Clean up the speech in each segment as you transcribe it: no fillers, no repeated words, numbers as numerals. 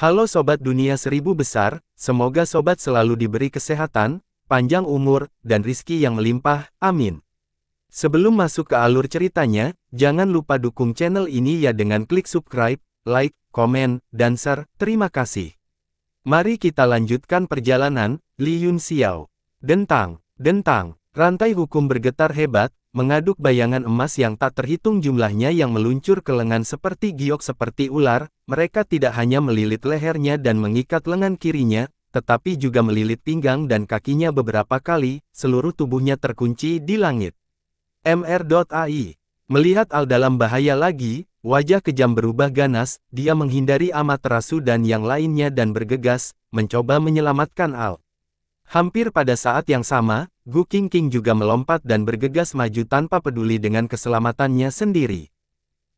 Halo Sobat Dunia Seribu Besar, semoga Sobat selalu diberi kesehatan, panjang umur, dan rizki yang melimpah, amin. Sebelum masuk ke alur ceritanya, jangan lupa dukung channel ini ya dengan klik subscribe, like, komen, dan share, terima kasih. Mari kita lanjutkan perjalanan, Li Yunxiao. Dentang, rantai hukum bergetar hebat, mengaduk bayangan emas yang tak terhitung jumlahnya yang meluncur ke lengan seperti giok seperti ular. Mereka tidak hanya melilit lehernya dan mengikat lengan kirinya, tetapi juga melilit pinggang dan kakinya beberapa kali, seluruh tubuhnya terkunci di langit. Mr.ai. Melihat Al dalam bahaya lagi, wajah kejam berubah ganas, dia menghindari Amaterasu dan yang lainnya dan bergegas, mencoba menyelamatkan Al. Hampir pada saat yang sama, Gu Qingqing juga melompat dan bergegas maju tanpa peduli dengan keselamatannya sendiri.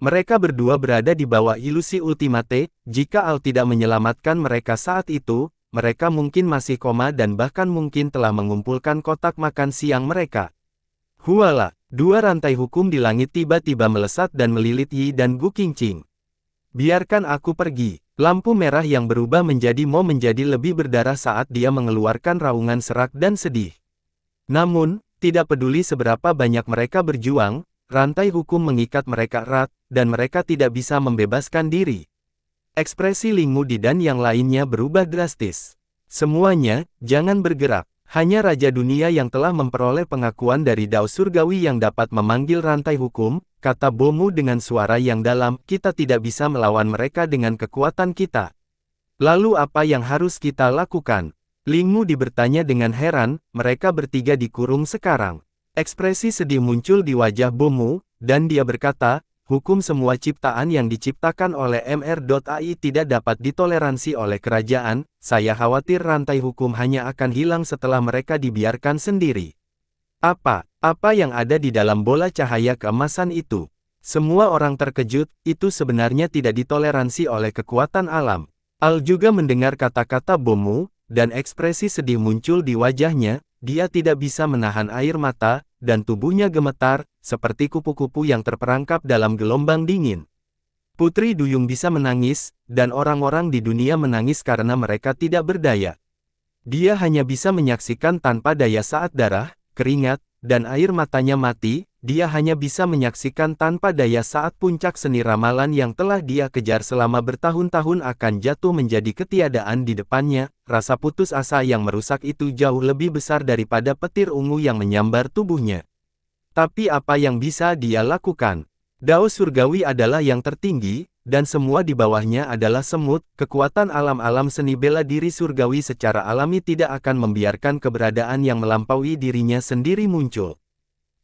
Mereka berdua berada di bawah ilusi ultimate, jika Al tidak menyelamatkan mereka saat itu, mereka mungkin masih koma dan bahkan mungkin telah mengumpulkan kotak makan siang mereka. Huala, dua rantai hukum di langit tiba-tiba melesat dan melilit Yi dan Gu Qingqing. Biarkan aku pergi. Lampu merah yang berubah menjadi Mo menjadi lebih berdarah saat dia mengeluarkan raungan serak dan sedih. Namun, tidak peduli seberapa banyak mereka berjuang, rantai hukum mengikat mereka erat, dan mereka tidak bisa membebaskan diri. Ekspresi Ling Mudi dan yang lainnya berubah drastis. Semuanya, jangan bergerak. Hanya Raja Dunia yang telah memperoleh pengakuan dari Dao Surgawi yang dapat memanggil rantai hukum, kata Bomu dengan suara yang dalam, kita tidak bisa melawan mereka dengan kekuatan kita. Lalu apa yang harus kita lakukan? Ling Mudi bertanya dengan heran, mereka bertiga dikurung sekarang. Ekspresi sedih muncul di wajah Bomu, dan dia berkata, hukum semua ciptaan yang diciptakan oleh Mr.ai tidak dapat ditoleransi oleh kerajaan, saya khawatir rantai hukum hanya akan hilang setelah mereka dibiarkan sendiri. Apa yang ada di dalam bola cahaya keemasan itu? Semua orang terkejut, itu sebenarnya tidak ditoleransi oleh kekuatan alam. Al juga mendengar kata-kata Bomu, dan ekspresi sedih muncul di wajahnya, dia tidak bisa menahan air mata, dan tubuhnya gemetar, seperti kupu-kupu yang terperangkap dalam gelombang dingin. Putri Duyung bisa menangis, dan orang-orang di dunia menangis karena mereka tidak berdaya. Dia hanya bisa menyaksikan tanpa daya saat darah, keringat, dan air matanya mati, dia hanya bisa menyaksikan tanpa daya saat puncak seni ramalan yang telah dia kejar selama bertahun-tahun akan jatuh menjadi ketiadaan di depannya, rasa putus asa yang merusak itu jauh lebih besar daripada petir ungu yang menyambar tubuhnya. Tapi apa yang bisa dia lakukan? Dao Surgawi adalah yang tertinggi, dan semua di bawahnya adalah semut, kekuatan alam-alam seni bela diri surgawi secara alami tidak akan membiarkan keberadaan yang melampaui dirinya sendiri muncul.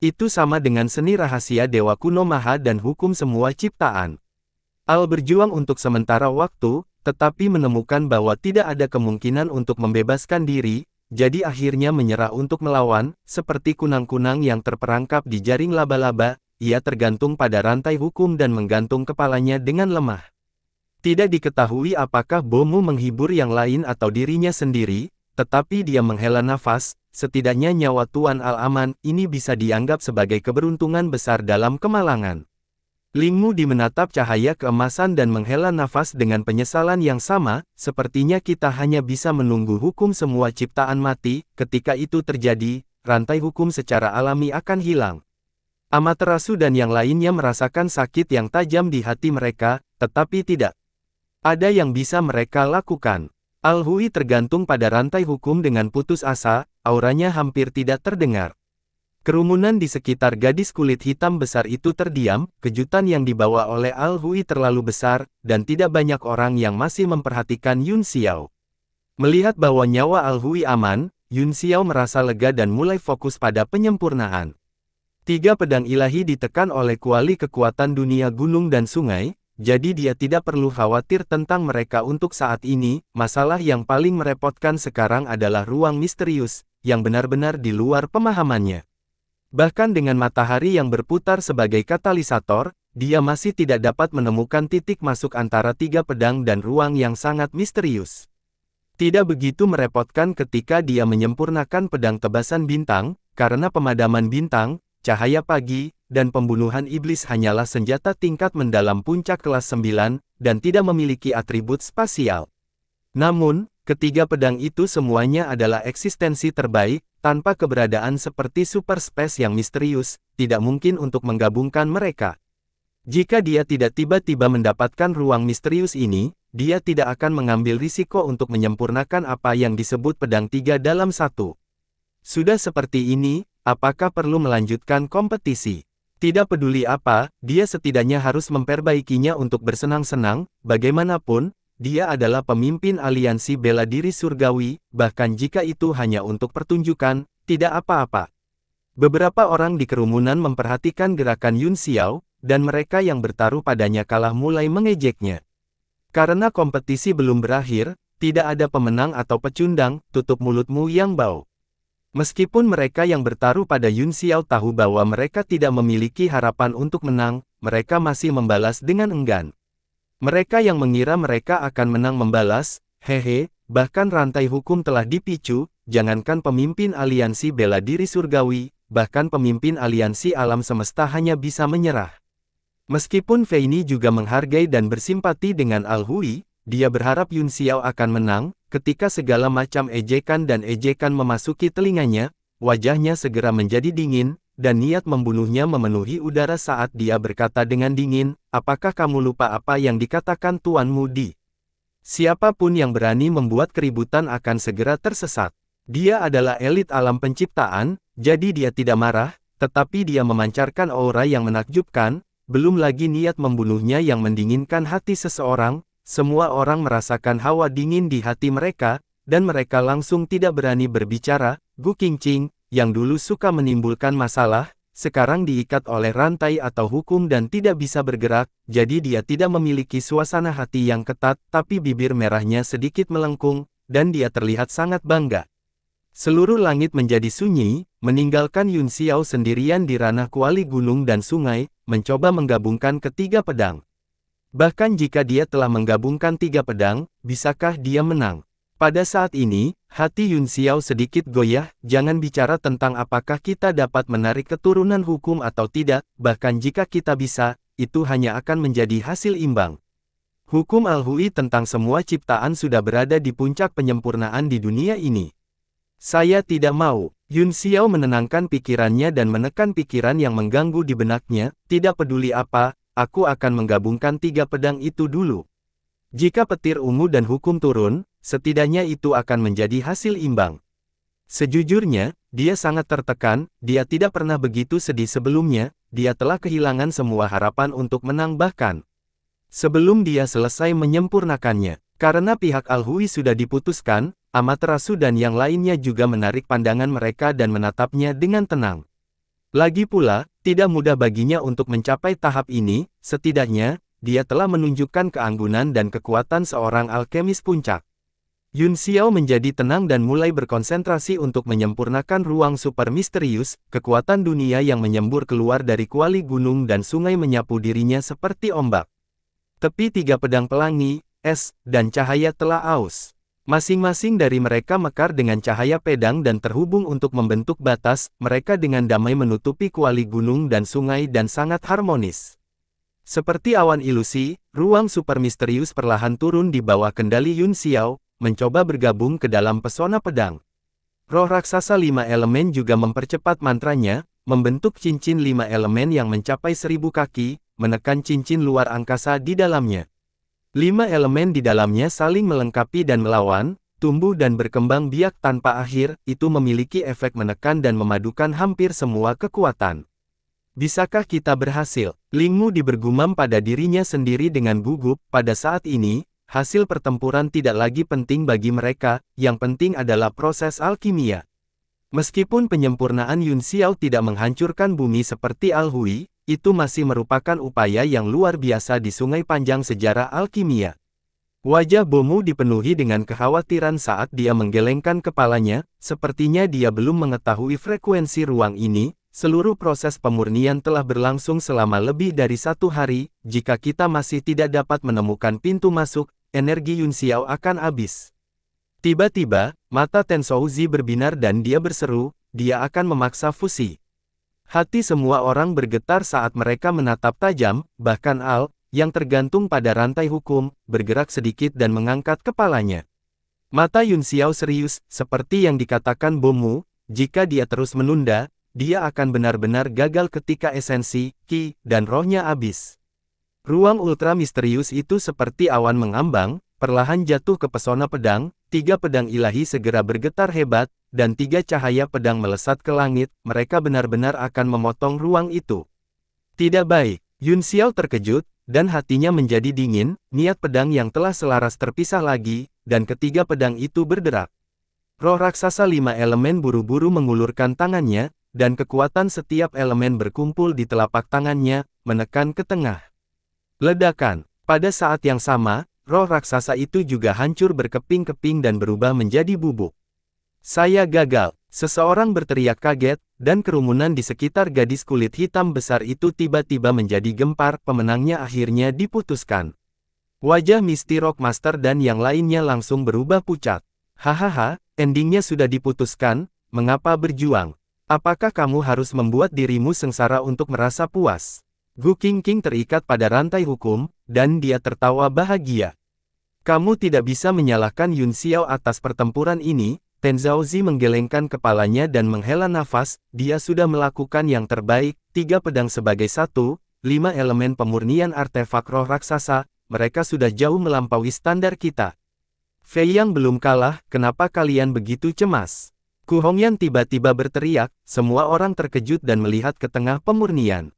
Itu sama dengan seni rahasia Dewa Kuno Maha dan hukum semua ciptaan. Al berjuang untuk sementara waktu, tetapi menemukan bahwa tidak ada kemungkinan untuk membebaskan diri, jadi akhirnya menyerah untuk melawan, seperti kunang-kunang yang terperangkap di jaring laba-laba, ia tergantung pada rantai hukum dan menggantung kepalanya dengan lemah. Tidak diketahui apakah Bomu menghibur yang lain atau dirinya sendiri, tetapi dia menghela nafas, setidaknya nyawa Tuan Al aman, ini bisa dianggap sebagai keberuntungan besar dalam kemalangan. Ling Mudi menatap cahaya keemasan dan menghela nafas dengan penyesalan yang sama, sepertinya kita hanya bisa menunggu hukum semua ciptaan mati, ketika itu terjadi, rantai hukum secara alami akan hilang. Amaterasu dan yang lainnya merasakan sakit yang tajam di hati mereka, tetapi tidak ada yang bisa mereka lakukan. Al-Hui tergantung pada rantai hukum dengan putus asa, auranya hampir tidak terdengar. Kerumunan di sekitar gadis kulit hitam besar itu terdiam, kejutan yang dibawa oleh Al-Hui terlalu besar, dan tidak banyak orang yang masih memperhatikan Yun Xiao. Melihat bahwa nyawa Al-Hui aman, Yun Xiao merasa lega dan mulai fokus pada penyempurnaan. 3 pedang ilahi ditekan oleh kuali kekuatan dunia gunung dan sungai, jadi dia tidak perlu khawatir tentang mereka untuk saat ini. Masalah yang paling merepotkan sekarang adalah ruang misterius, yang benar-benar di luar pemahamannya. Bahkan dengan matahari yang berputar sebagai katalisator, dia masih tidak dapat menemukan titik masuk antara 3 pedang dan ruang yang sangat misterius. Tidak begitu merepotkan ketika dia menyempurnakan pedang tebasan bintang, karena pemadaman bintang, cahaya pagi, dan pembunuhan iblis hanyalah senjata tingkat mendalam puncak kelas 9, dan tidak memiliki atribut spasial. Namun, ketiga pedang itu semuanya adalah eksistensi terbaik, tanpa keberadaan seperti super space yang misterius, tidak mungkin untuk menggabungkan mereka. Jika dia tidak tiba-tiba mendapatkan ruang misterius ini, dia tidak akan mengambil risiko untuk menyempurnakan apa yang disebut pedang 3 dalam 1. Sudah seperti ini, apakah perlu melanjutkan kompetisi? Tidak peduli apa, dia setidaknya harus memperbaikinya untuk bersenang-senang, bagaimanapun, dia adalah pemimpin aliansi bela diri surgawi, bahkan jika itu hanya untuk pertunjukan, tidak apa-apa. Beberapa orang di kerumunan memperhatikan gerakan Yun Xiao, dan mereka yang bertaruh padanya kalah mulai mengejeknya. Karena kompetisi belum berakhir, tidak ada pemenang atau pecundang, tutup mulutmu Yang Bao. Meskipun mereka yang bertaruh pada Yun Xiao tahu bahwa mereka tidak memiliki harapan untuk menang, mereka masih membalas dengan enggan. Mereka yang mengira mereka akan menang membalas, hehe, bahkan rantai hukum telah dipicu, jangankan pemimpin aliansi bela diri surgawi, bahkan pemimpin aliansi alam semesta hanya bisa menyerah. Meskipun Feini juga menghargai dan bersimpati dengan Al Hui, dia berharap Yun Xiao akan menang. Ketika segala macam ejekan dan ejekan memasuki telinganya, wajahnya segera menjadi dingin, dan niat membunuhnya memenuhi udara saat dia berkata dengan dingin, apakah kamu lupa apa yang dikatakan Tuan Mudi? Siapapun yang berani membuat keributan akan segera tersesat. Dia adalah elit alam penciptaan, jadi dia tidak marah, tetapi dia memancarkan aura yang menakjubkan, belum lagi niat membunuhnya yang mendinginkan hati seseorang. Semua orang merasakan hawa dingin di hati mereka, dan mereka langsung tidak berani berbicara. Gu Qingqing, yang dulu suka menimbulkan masalah, sekarang diikat oleh rantai atau hukum dan tidak bisa bergerak, jadi dia tidak memiliki suasana hati yang ketat, tapi bibir merahnya sedikit melengkung, dan dia terlihat sangat bangga. Seluruh langit menjadi sunyi, meninggalkan Yun Xiao sendirian di ranah kuali gunung dan sungai, mencoba menggabungkan ketiga pedang. Bahkan jika dia telah menggabungkan 3 pedang, bisakah dia menang? Pada saat ini, hati Yun Xiao sedikit goyah, jangan bicara tentang apakah kita dapat menarik keturunan hukum atau tidak, bahkan jika kita bisa, itu hanya akan menjadi hasil imbang. Hukum Al Hui tentang semua ciptaan sudah berada di puncak penyempurnaan di dunia ini. Saya tidak mau. Yun Xiao menenangkan pikirannya dan menekan pikiran yang mengganggu di benaknya, tidak peduli apa, aku akan menggabungkan 3 pedang itu dulu. Jika petir ungu dan hukum turun, setidaknya itu akan menjadi hasil imbang. Sejujurnya, dia sangat tertekan, dia tidak pernah begitu sedih sebelumnya, dia telah kehilangan semua harapan untuk menang bahkan sebelum dia selesai menyempurnakannya. Karena pihak Al Hui sudah diputuskan, Amaterasu dan yang lainnya juga menarik pandangan mereka dan menatapnya dengan tenang. Lagi pula, tidak mudah baginya untuk mencapai tahap ini, setidaknya, dia telah menunjukkan keanggunan dan kekuatan seorang alkemis puncak. Yun Xiao menjadi tenang dan mulai berkonsentrasi untuk menyempurnakan ruang super misterius, kekuatan dunia yang menyembur keluar dari kuali gunung dan sungai menyapu dirinya seperti ombak. Tepi 3 pedang pelangi, es, dan cahaya telah aus. Masing-masing dari mereka mekar dengan cahaya pedang dan terhubung untuk membentuk batas, mereka dengan damai menutupi kuali gunung dan sungai dan sangat harmonis. Seperti awan ilusi, ruang super misterius perlahan turun di bawah kendali Yun Xiao, mencoba bergabung ke dalam pesona pedang. Roh raksasa 5 elemen juga mempercepat mantranya, membentuk cincin 5 elemen yang mencapai 1000 kaki, menekan cincin luar angkasa di dalamnya. 5 elemen di dalamnya saling melengkapi dan melawan, tumbuh dan berkembang biak tanpa akhir, itu memiliki efek menekan dan memadukan hampir semua kekuatan. Bisakah kita berhasil? Ling Mudi bergumam pada dirinya sendiri dengan gugup, pada saat ini, hasil pertempuran tidak lagi penting bagi mereka, yang penting adalah proses alkimia. Meskipun penyempurnaan Yun Xiao tidak menghancurkan bumi seperti Al Hui, itu masih merupakan upaya yang luar biasa di sungai panjang sejarah alkimia. Wajah Bomu dipenuhi dengan kekhawatiran saat dia menggelengkan kepalanya, sepertinya dia belum mengetahui frekuensi ruang ini. Seluruh proses pemurnian telah berlangsung selama lebih dari 1 hari, jika kita masih tidak dapat menemukan pintu masuk, energi Yun Xiao akan habis. Tiba-tiba, mata Ten Shouzi berbinar dan dia berseru, dia akan memaksa fusi. Hati semua orang bergetar saat mereka menatap tajam, bahkan Al, yang tergantung pada rantai hukum, bergerak sedikit dan mengangkat kepalanya. Mata Yun Xiao serius, seperti yang dikatakan Bomu, jika dia terus menunda, dia akan benar-benar gagal ketika esensi, ki, dan rohnya habis. Ruang ultra misterius itu seperti awan mengambang, perlahan jatuh ke pesona pedang, 3 pedang ilahi segera bergetar hebat, dan 3 cahaya pedang melesat ke langit, mereka benar-benar akan memotong ruang itu. Tidak baik, Yun Xiao terkejut, dan hatinya menjadi dingin, niat pedang yang telah selaras terpisah lagi, dan ketiga pedang itu berderak. Roh raksasa 5 elemen buru-buru mengulurkan tangannya, dan kekuatan setiap elemen berkumpul di telapak tangannya, menekan ke tengah. Ledakan. Pada saat yang sama, roh raksasa itu juga hancur berkeping-keping dan berubah menjadi bubuk. Saya gagal. Seseorang berteriak kaget, dan kerumunan di sekitar gadis kulit hitam besar itu tiba-tiba menjadi gempar, pemenangnya akhirnya diputuskan. Wajah Misty Rock Master dan yang lainnya langsung berubah pucat. Hahaha, endingnya sudah diputuskan, mengapa berjuang? Apakah kamu harus membuat dirimu sengsara untuk merasa puas? Gu Qingqing terikat pada rantai hukum, dan dia tertawa bahagia. Kamu tidak bisa menyalahkan Yun Xiao atas pertempuran ini. Ten Zhaozi menggelengkan kepalanya dan menghela nafas, dia sudah melakukan yang terbaik, 3 pedang sebagai 1, 5 elemen pemurnian artefak roh raksasa, mereka sudah jauh melampaui standar kita. Fei Yang belum kalah, kenapa kalian begitu cemas? Ku Hongyan tiba-tiba berteriak, semua orang terkejut dan melihat ke tengah pemurnian.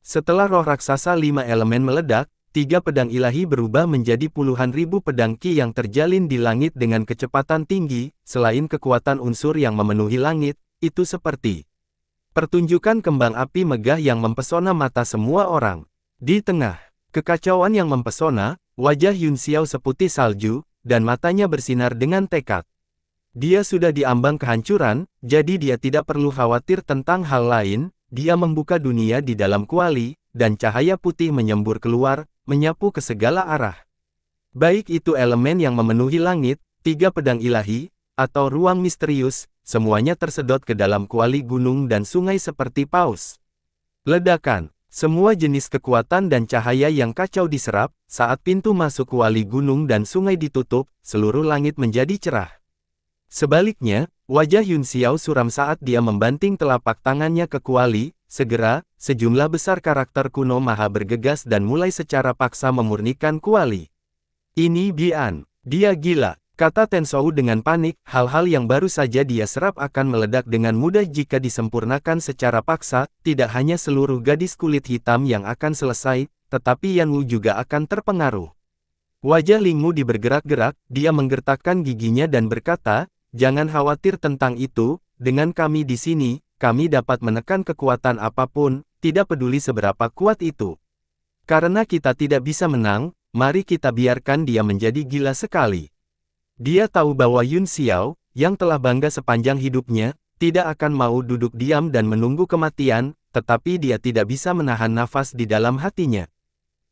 Setelah roh raksasa 5 elemen meledak, 3 pedang ilahi berubah menjadi puluhan ribu pedang ki yang terjalin di langit dengan kecepatan tinggi, selain kekuatan unsur yang memenuhi langit, itu seperti pertunjukan kembang api megah yang mempesona mata semua orang. Di tengah kekacauan yang mempesona, wajah Yun Xiao seputih salju, dan matanya bersinar dengan tekad. Dia sudah diambang kehancuran, jadi dia tidak perlu khawatir tentang hal lain, dia membuka dunia di dalam kuali, dan cahaya putih menyembur keluar, menyapu ke segala arah. Baik itu elemen yang memenuhi langit, 3 pedang ilahi, atau ruang misterius, semuanya tersedot ke dalam kuali gunung dan sungai seperti paus. Ledakan. Semua jenis kekuatan dan cahaya yang kacau diserap, saat pintu masuk kuali gunung dan sungai ditutup, seluruh langit menjadi cerah. Sebaliknya, wajah Yun Xiao suram saat dia membanting telapak tangannya ke kuali. Segera, sejumlah besar karakter kuno maha bergegas dan mulai secara paksa memurnikan kuali. Ini Bian. Dia gila, kata Ten Zhou dengan panik, hal-hal yang baru saja dia serap akan meledak dengan mudah jika disempurnakan secara paksa, tidak hanya seluruh gadis kulit hitam yang akan selesai, tetapi Yan Wu juga akan terpengaruh. Wajah Ling Mu bergerak-gerak, dia menggertakkan giginya dan berkata, jangan khawatir tentang itu, dengan kami di sini, kami dapat menekan kekuatan apapun, tidak peduli seberapa kuat itu. Karena kita tidak bisa menang, mari kita biarkan dia menjadi gila sekali. Dia tahu bahwa Yun Xiao, yang telah bangga sepanjang hidupnya, tidak akan mau duduk diam dan menunggu kematian, tetapi dia tidak bisa menahan nafas di dalam hatinya.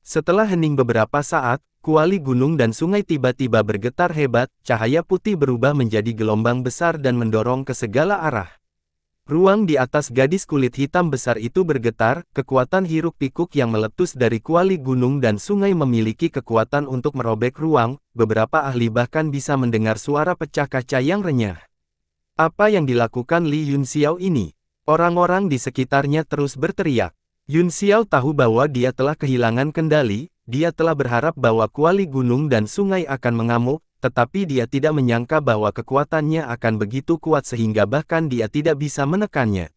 Setelah hening beberapa saat, kuali gunung dan sungai tiba-tiba bergetar hebat, cahaya putih berubah menjadi gelombang besar dan mendorong ke segala arah. Ruang di atas gadis kulit hitam besar itu bergetar, kekuatan hiruk-pikuk yang meletus dari kuali gunung dan sungai memiliki kekuatan untuk merobek ruang, beberapa ahli bahkan bisa mendengar suara pecah kaca yang renyah. Apa yang dilakukan Li Yun Xiao ini? Orang-orang di sekitarnya terus berteriak. Yun Xiao tahu bahwa dia telah kehilangan kendali, dia telah berharap bahwa kuali gunung dan sungai akan mengamuk, tetapi dia tidak menyangka bahwa kekuatannya akan begitu kuat sehingga bahkan dia tidak bisa menekannya.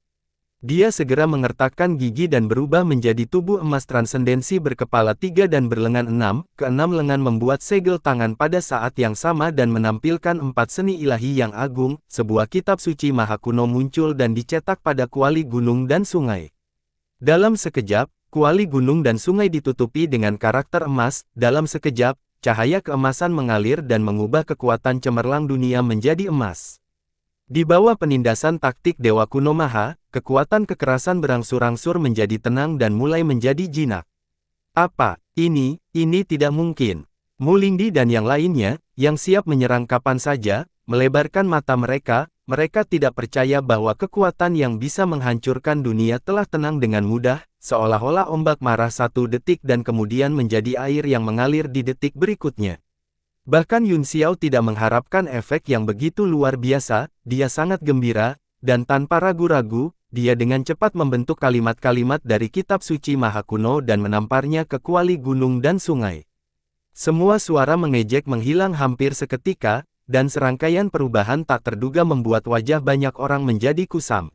Dia segera mengertakkan gigi dan berubah menjadi tubuh emas transendensi berkepala 3 dan berlengan 6, keenam lengan membuat segel tangan pada saat yang sama dan menampilkan 4 seni ilahi yang agung, sebuah kitab suci maha kuno muncul dan dicetak pada kuali gunung dan sungai. Dalam sekejap, kuali gunung dan sungai ditutupi dengan karakter emas, dalam sekejap, cahaya keemasan mengalir dan mengubah kekuatan cemerlang dunia menjadi emas. Di bawah penindasan taktik Dewa Kuno Maha, kekuatan kekerasan berangsur-angsur menjadi tenang dan mulai menjadi jinak. Apa? Ini tidak mungkin. Mu Lingdi dan yang lainnya, yang siap menyerang kapan saja, melebarkan mata mereka tidak percaya bahwa kekuatan yang bisa menghancurkan dunia telah tenang dengan mudah, seolah-olah ombak marah 1 detik dan kemudian menjadi air yang mengalir di detik berikutnya. Bahkan Yun Xiao tidak mengharapkan efek yang begitu luar biasa, dia sangat gembira, dan tanpa ragu-ragu, dia dengan cepat membentuk kalimat-kalimat dari kitab suci Maha Kuno dan menamparnya ke kuali gunung dan sungai. Semua suara mengejek menghilang hampir seketika, dan serangkaian perubahan tak terduga membuat wajah banyak orang menjadi kusam.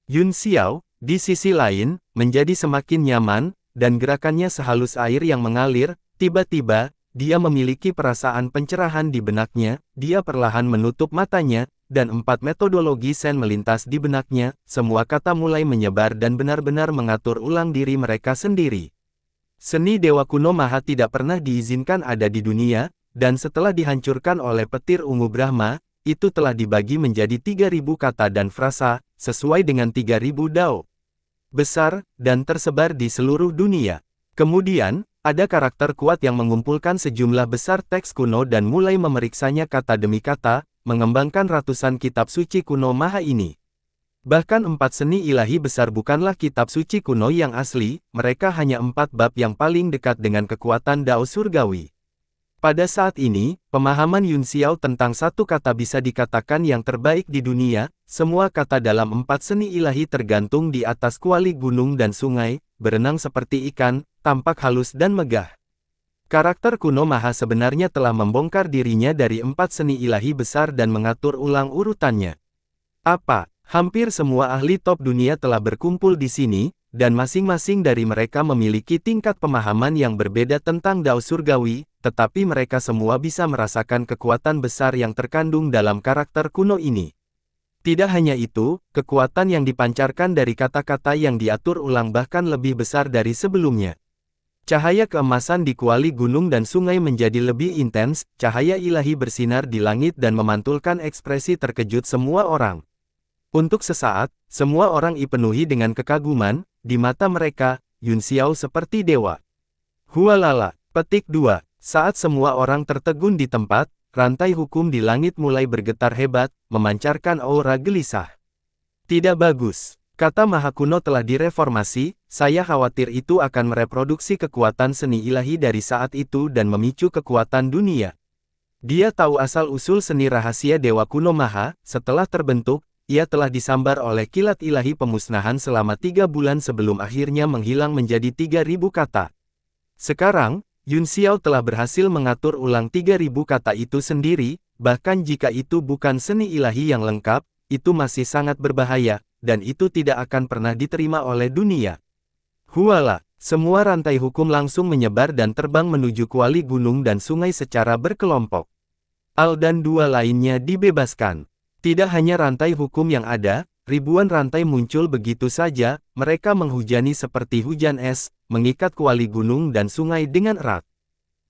Yun Xiao, di sisi lain, menjadi semakin nyaman, dan gerakannya sehalus air yang mengalir. Tiba-tiba, dia memiliki perasaan pencerahan di benaknya, dia perlahan menutup matanya, dan 4 metodologi Zen melintas di benaknya, semua kata mulai menyebar dan benar-benar mengatur ulang diri mereka sendiri. Seni Dewa Kuno Maha tidak pernah diizinkan ada di dunia, dan setelah dihancurkan oleh petir ungu Brahma, itu telah dibagi menjadi 3.000 kata dan frasa, sesuai dengan 3.000 dao besar, dan tersebar di seluruh dunia. Kemudian, ada karakter kuat yang mengumpulkan sejumlah besar teks kuno dan mulai memeriksanya kata demi kata, mengembangkan ratusan kitab suci kuno Maha ini. Bahkan 4 seni ilahi besar bukanlah kitab suci kuno yang asli, mereka hanya 4 bab yang paling dekat dengan kekuatan Dao Surgawi. Pada saat ini, pemahaman Yun Xiao tentang satu kata bisa dikatakan yang terbaik di dunia. Semua kata dalam 4 seni ilahi tergantung di atas kuali gunung dan sungai, berenang seperti ikan, tampak halus dan megah. Karakter kuno Maha sebenarnya telah membongkar dirinya dari 4 seni ilahi besar dan mengatur ulang urutannya. Apa? Hampir semua ahli top dunia telah berkumpul di sini, dan masing-masing dari mereka memiliki tingkat pemahaman yang berbeda tentang Dao Surgawi, tetapi mereka semua bisa merasakan kekuatan besar yang terkandung dalam karakter kuno ini. Tidak hanya itu, kekuatan yang dipancarkan dari kata-kata yang diatur ulang bahkan lebih besar dari sebelumnya. Cahaya keemasan di kuali gunung dan sungai menjadi lebih intens, cahaya ilahi bersinar di langit dan memantulkan ekspresi terkejut semua orang. Untuk sesaat, semua orang dipenuhi dengan kekaguman, di mata mereka, Yun Xiao seperti dewa. Hualala, petik 2. Saat semua orang tertegun di tempat, rantai hukum di langit mulai bergetar hebat, memancarkan aura gelisah. Tidak bagus. Kata Maha Kuno telah direformasi, saya khawatir itu akan mereproduksi kekuatan seni ilahi dari saat itu dan memicu kekuatan dunia. Dia tahu asal-usul seni rahasia Dewa Kuno Maha, setelah terbentuk, ia telah disambar oleh kilat ilahi pemusnahan selama 3 bulan sebelum akhirnya menghilang menjadi 3.000 kata. Sekarang, Yun Xiao telah berhasil mengatur ulang 3.000 kata itu sendiri, bahkan jika itu bukan seni ilahi yang lengkap, itu masih sangat berbahaya, dan itu tidak akan pernah diterima oleh dunia. Huala, semua rantai hukum langsung menyebar dan terbang menuju kuali gunung dan sungai secara berkelompok. Al dan 2 lainnya dibebaskan. Tidak hanya rantai hukum yang ada, ribuan rantai muncul begitu saja, mereka menghujani seperti hujan es, mengikat kuali gunung dan sungai dengan erat.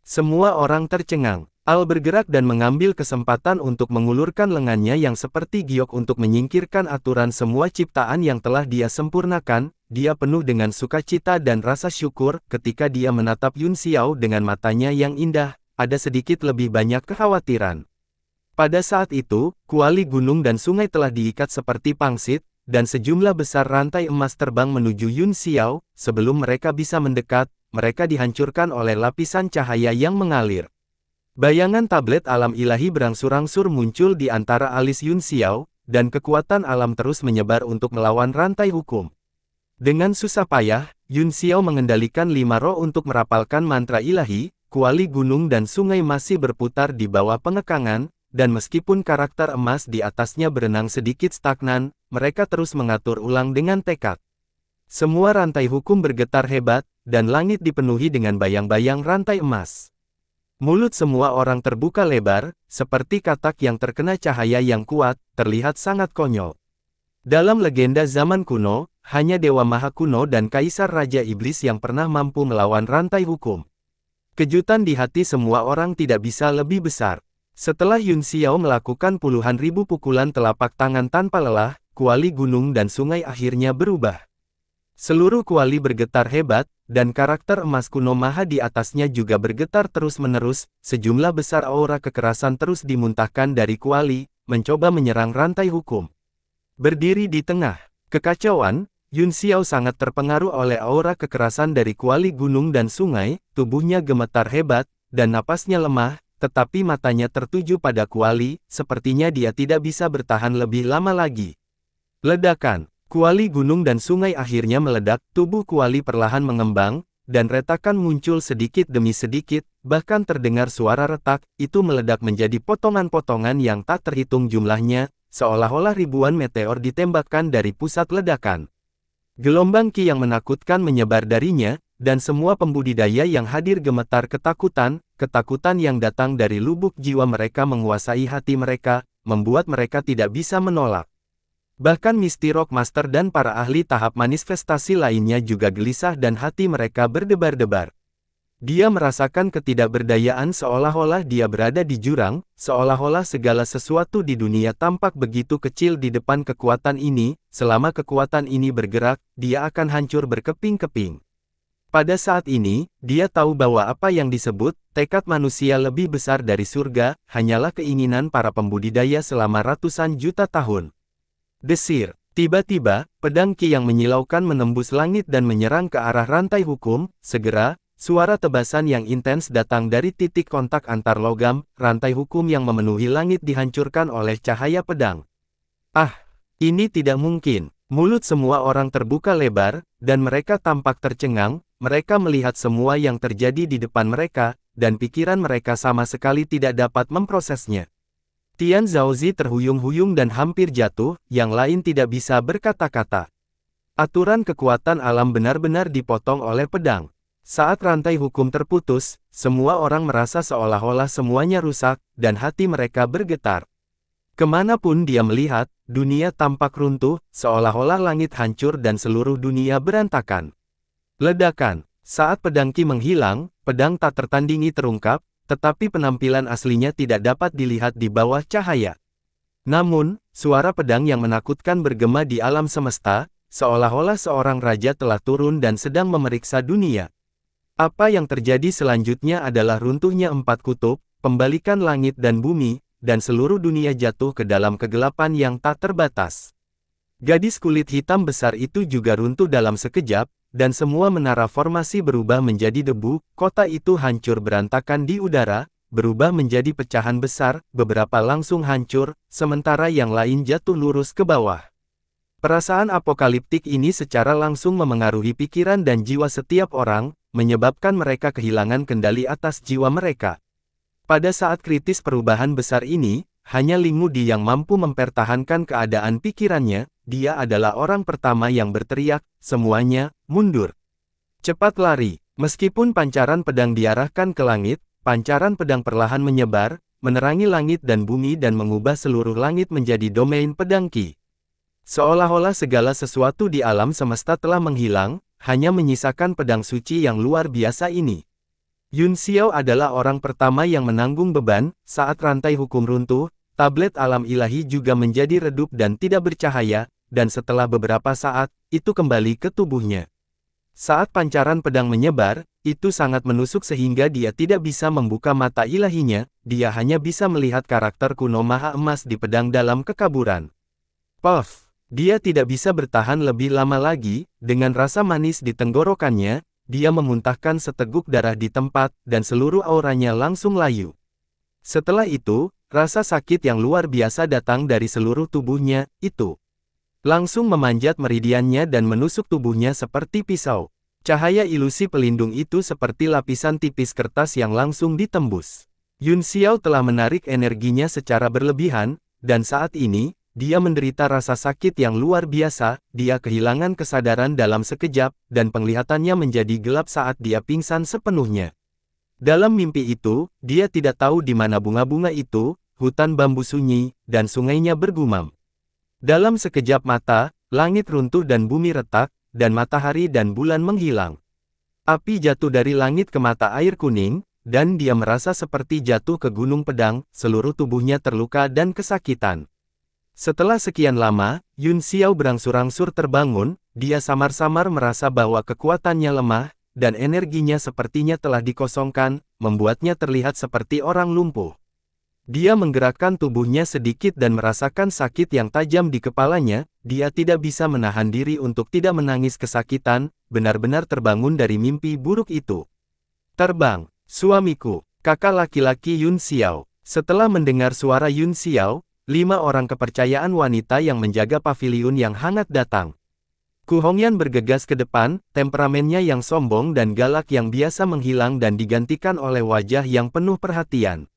Semua orang tercengang. Al bergerak dan mengambil kesempatan untuk mengulurkan lengannya yang seperti giok untuk menyingkirkan aturan semua ciptaan yang telah dia sempurnakan. Dia penuh dengan sukacita dan rasa syukur ketika dia menatap Yun Xiao dengan matanya yang indah, ada sedikit lebih banyak kekhawatiran. Pada saat itu, kuali gunung dan sungai telah diikat seperti pangsit, dan sejumlah besar rantai emas terbang menuju Yun Xiao. Sebelum mereka bisa mendekat, mereka dihancurkan oleh lapisan cahaya yang mengalir. Bayangan tablet alam ilahi berangsur-angsur muncul di antara alis Yun Xiao, dan kekuatan alam terus menyebar untuk melawan rantai hukum. Dengan susah payah, Yun Xiao mengendalikan 5 roh untuk merapalkan mantra ilahi. Kuali gunung dan sungai masih berputar di bawah pengekangan, dan meskipun karakter emas di atasnya berenang sedikit stagnan, mereka terus mengatur ulang dengan tekad. Semua rantai hukum bergetar hebat, dan langit dipenuhi dengan bayang-bayang rantai emas. Mulut semua orang terbuka lebar, seperti katak yang terkena cahaya yang kuat, terlihat sangat konyol. Dalam legenda zaman kuno, hanya Dewa Maha Kuno dan Kaisar Raja Iblis yang pernah mampu melawan rantai hukum. Kejutan di hati semua orang tidak bisa lebih besar. Setelah Yun Xiao melakukan puluhan ribu pukulan telapak tangan tanpa lelah, kuali gunung dan sungai akhirnya berubah. Seluruh kuali bergetar hebat, dan karakter emas kuno Maha di atasnya juga bergetar terus-menerus. Sejumlah besar aura kekerasan terus dimuntahkan dari kuali, mencoba menyerang rantai hukum. Berdiri di tengah kekacauan, Yun Xiao sangat terpengaruh oleh aura kekerasan dari kuali gunung dan sungai, tubuhnya gemetar hebat, dan napasnya lemah. tetapi matanya tertuju pada kuali, sepertinya dia tidak bisa bertahan lebih lama lagi. Ledakan, kuali gunung dan sungai akhirnya meledak, tubuh kuali perlahan mengembang, dan retakan muncul sedikit demi sedikit, bahkan terdengar suara retak, itu meledak menjadi potongan-potongan yang tak terhitung jumlahnya, seolah-olah ribuan meteor ditembakkan dari pusat ledakan. Gelombang ki yang menakutkan menyebar darinya, dan semua pembudidaya yang hadir gemetar ketakutan, ketakutan yang datang dari lubuk jiwa mereka menguasai hati mereka, membuat mereka tidak bisa menolak. Bahkan Misty Rock Master dan para ahli tahap manifestasi lainnya juga gelisah dan hati mereka berdebar-debar. Dia merasakan ketidakberdayaan seolah-olah dia berada di jurang, seolah-olah segala sesuatu di dunia tampak begitu kecil di depan kekuatan ini, selama kekuatan ini bergerak, dia akan hancur berkeping-keping. Pada saat ini, dia tahu bahwa apa yang disebut tekad manusia lebih besar dari surga, hanyalah keinginan para pembudidaya selama ratusan juta tahun. Desir. Tiba-tiba, pedang ki yang menyilaukan menembus langit dan menyerang ke arah rantai hukum. Segera, suara tebasan yang intens datang dari titik kontak antar logam, rantai hukum yang memenuhi langit dihancurkan oleh cahaya pedang. Ah, ini tidak mungkin. Mulut semua orang terbuka lebar, dan mereka tampak tercengang, mereka melihat semua yang terjadi di depan mereka, dan pikiran mereka sama sekali tidak dapat memprosesnya. Tian Zhaozi terhuyung-huyung dan hampir jatuh, yang lain tidak bisa berkata-kata. Aturan kekuatan alam benar-benar dipotong oleh pedang. Saat rantai hukum terputus, semua orang merasa seolah-olah semuanya rusak, dan hati mereka bergetar. Kemanapun dia melihat, dunia tampak runtuh, seolah-olah langit hancur dan seluruh dunia berantakan. Ledakan. Saat pedang ki menghilang, pedang tak tertandingi terungkap, tetapi penampilan aslinya tidak dapat dilihat di bawah cahaya. Namun, suara pedang yang menakutkan bergema di alam semesta, seolah-olah seorang raja telah turun dan sedang memeriksa dunia. Apa yang terjadi selanjutnya adalah runtuhnya 4 kutub, pembalikan langit dan bumi, dan seluruh dunia jatuh ke dalam kegelapan yang tak terbatas. Gadis kulit hitam besar itu juga runtuh dalam sekejap, dan semua menara formasi berubah menjadi debu, kota itu hancur berantakan di udara, berubah menjadi pecahan besar, beberapa langsung hancur, sementara yang lain jatuh lurus ke bawah. Perasaan apokaliptik ini secara langsung memengaruhi pikiran dan jiwa setiap orang, menyebabkan mereka kehilangan kendali atas jiwa mereka. Pada saat kritis perubahan besar ini, hanya Ling Mudi yang mampu mempertahankan keadaan pikirannya, dia adalah orang pertama yang berteriak, semuanya, mundur. Cepat lari. Meskipun pancaran pedang diarahkan ke langit, pancaran pedang perlahan menyebar, menerangi langit dan bumi dan mengubah seluruh langit menjadi domain pedang ki. Seolah-olah segala sesuatu di alam semesta telah menghilang, hanya menyisakan pedang suci yang luar biasa ini. Yun Xiao adalah orang pertama yang menanggung beban, saat rantai hukum runtuh, tablet alam ilahi juga menjadi redup dan tidak bercahaya, dan setelah beberapa saat, itu kembali ke tubuhnya. Saat pancaran pedang menyebar, itu sangat menusuk sehingga dia tidak bisa membuka mata ilahinya, dia hanya bisa melihat karakter kuno maha emas di pedang dalam kekaburan. Puff! Dia tidak bisa bertahan lebih lama lagi, dengan rasa manis di tenggorokannya, dia memuntahkan seteguk darah di tempat, dan seluruh auranya langsung layu. Setelah itu, rasa sakit yang luar biasa datang dari seluruh tubuhnya, itu langsung memanjat meridiannya dan menusuk tubuhnya seperti pisau. Cahaya ilusi pelindung itu seperti lapisan tipis kertas yang langsung ditembus. Yun Xiao telah menarik energinya secara berlebihan, dan saat ini, dia menderita rasa sakit yang luar biasa, dia kehilangan kesadaran dalam sekejap, dan penglihatannya menjadi gelap saat dia pingsan sepenuhnya. Dalam mimpi itu, dia tidak tahu di mana bunga-bunga itu, hutan bambu sunyi, dan sungainya bergumam. Dalam sekejap mata, langit runtuh dan bumi retak, dan matahari dan bulan menghilang. Api jatuh dari langit ke mata air kuning, dan dia merasa seperti jatuh ke gunung pedang, seluruh tubuhnya terluka dan kesakitan. Setelah sekian lama, Yun Xiao berangsur-angsur terbangun, dia samar-samar merasa bahwa kekuatannya lemah, dan energinya sepertinya telah dikosongkan, membuatnya terlihat seperti orang lumpuh. Dia menggerakkan tubuhnya sedikit dan merasakan sakit yang tajam di kepalanya, dia tidak bisa menahan diri untuk tidak menangis kesakitan, benar-benar terbangun dari mimpi buruk itu. Terbang, suamiku. Kakak laki-laki Yun Xiao. Setelah mendengar suara Yun Xiao, 5 orang kepercayaan wanita yang menjaga paviliun yang hangat datang. Ku Hongyan bergegas ke depan, temperamennya yang sombong dan galak yang biasa menghilang dan digantikan oleh wajah yang penuh perhatian.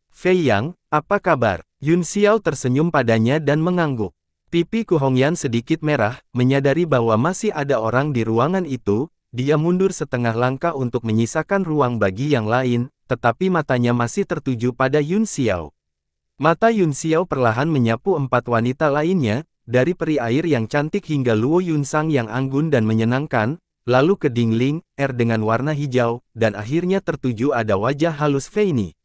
Fei Yang, apa kabar? Yun Xiao tersenyum padanya dan mengangguk. Pipi Ku Hongyan sedikit merah, menyadari bahwa masih ada orang di ruangan itu. Dia mundur setengah langkah untuk menyisakan ruang bagi yang lain, tetapi matanya masih tertuju pada Yun Xiao. Mata Yun Xiao perlahan menyapu 4 wanita lainnya, dari peri air yang cantik hingga Luo Yunsang yang anggun dan menyenangkan, lalu ke Ding Ling, dengan warna hijau, dan akhirnya tertuju ada wajah halus Fei Ni.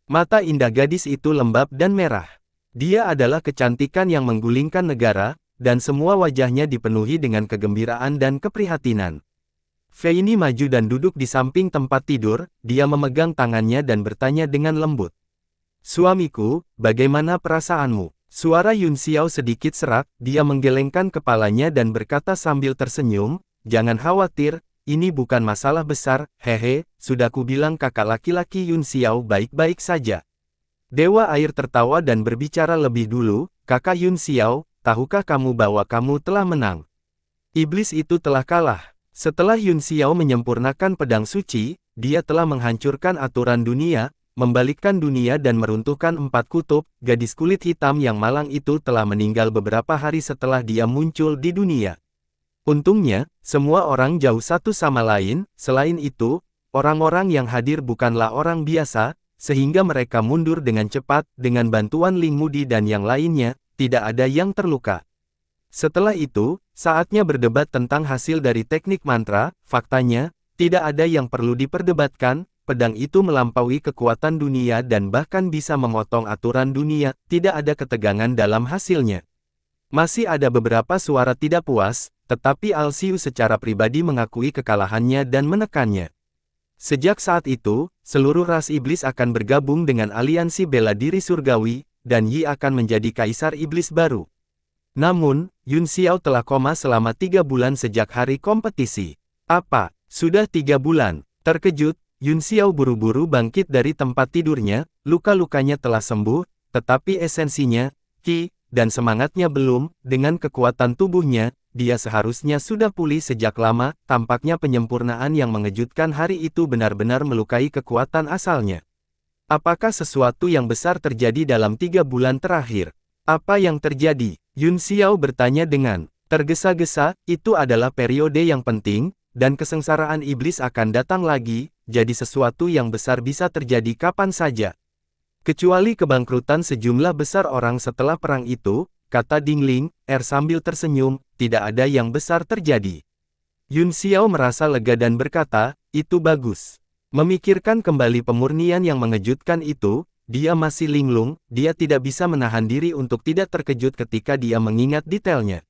Mata indah gadis itu lembab dan merah. Dia adalah kecantikan yang menggulingkan negara, dan semua wajahnya dipenuhi dengan kegembiraan dan keprihatinan. Fei Ni maju dan duduk di samping tempat tidur, dia memegang tangannya dan bertanya dengan lembut. Suamiku, bagaimana perasaanmu? Suara Yun Xiao sedikit serak, dia menggelengkan kepalanya dan berkata sambil tersenyum, jangan khawatir, ini bukan masalah besar, hehe, sudah kubilang kakak laki-laki Yun Xiao baik-baik saja. Dewa air tertawa dan berbicara lebih dulu, kakak Yun Xiao, tahukah kamu bahwa kamu telah menang? Iblis itu telah kalah. Setelah Yun Xiao menyempurnakan pedang suci, dia telah menghancurkan aturan dunia, membalikkan dunia dan meruntuhkan 4 kutub. Gadis kulit hitam yang malang itu telah meninggal beberapa hari setelah dia muncul di dunia. Untungnya, semua orang jauh satu sama lain. Selain itu, orang-orang yang hadir bukanlah orang biasa, sehingga mereka mundur dengan cepat. Dengan bantuan Ling Mudi dan yang lainnya, tidak ada yang terluka. Setelah itu, saatnya berdebat tentang hasil dari teknik mantra. Faktanya, tidak ada yang perlu diperdebatkan, pedang itu melampaui kekuatan dunia dan bahkan bisa memotong aturan dunia, tidak ada ketegangan dalam hasilnya. Masih ada beberapa suara tidak puas, tetapi Alsiu secara pribadi mengakui kekalahannya dan menekannya. Sejak saat itu, seluruh ras iblis akan bergabung dengan aliansi bela diri surgawi, dan Yi akan menjadi kaisar iblis baru. Namun, Yun Xiao telah koma selama 3 bulan sejak hari kompetisi. Apa? Sudah 3 bulan? Terkejut, Yun Xiao buru-buru bangkit dari tempat tidurnya, luka-lukanya telah sembuh, tetapi esensinya, Qi, dan semangatnya belum. Dengan kekuatan tubuhnya, dia seharusnya sudah pulih sejak lama. Tampaknya penyempurnaan yang mengejutkan hari itu benar-benar melukai kekuatan asalnya. Apakah sesuatu yang besar terjadi dalam 3 bulan terakhir? Apa yang terjadi? Yun Xiao bertanya dengan tergesa-gesa. Itu adalah periode yang penting, dan kesengsaraan iblis akan datang lagi, jadi sesuatu yang besar bisa terjadi kapan saja. Kecuali kebangkrutan sejumlah besar orang setelah perang itu, kata Ding Ling, sambil tersenyum, tidak ada yang besar terjadi. Yun Xiao merasa lega dan berkata, itu bagus. Memikirkan kembali pemurnian yang mengejutkan itu, dia masih linglung, dia tidak bisa menahan diri untuk tidak terkejut ketika dia mengingat detailnya.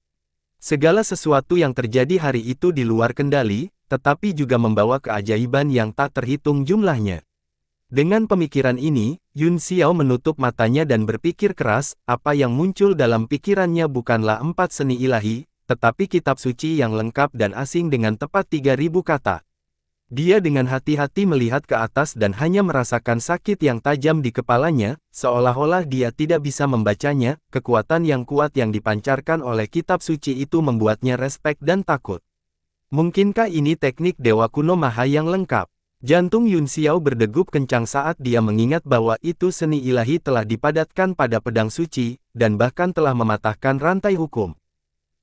Segala sesuatu yang terjadi hari itu di luar kendali, tetapi juga membawa keajaiban yang tak terhitung jumlahnya. Dengan pemikiran ini, Yun Xiao menutup matanya dan berpikir keras, apa yang muncul dalam pikirannya bukanlah 4 seni ilahi, tetapi kitab suci yang lengkap dan asing dengan tepat 3000 kata. Dia dengan hati-hati melihat ke atas dan hanya merasakan sakit yang tajam di kepalanya, seolah-olah dia tidak bisa membacanya. Kekuatan yang kuat yang dipancarkan oleh kitab suci itu membuatnya respek dan takut. Mungkinkah ini teknik Dewa Kuno Maha yang lengkap? Jantung Yun Xiao berdegup kencang saat dia mengingat bahwa itu seni ilahi telah dipadatkan pada pedang suci, dan bahkan telah mematahkan rantai hukum.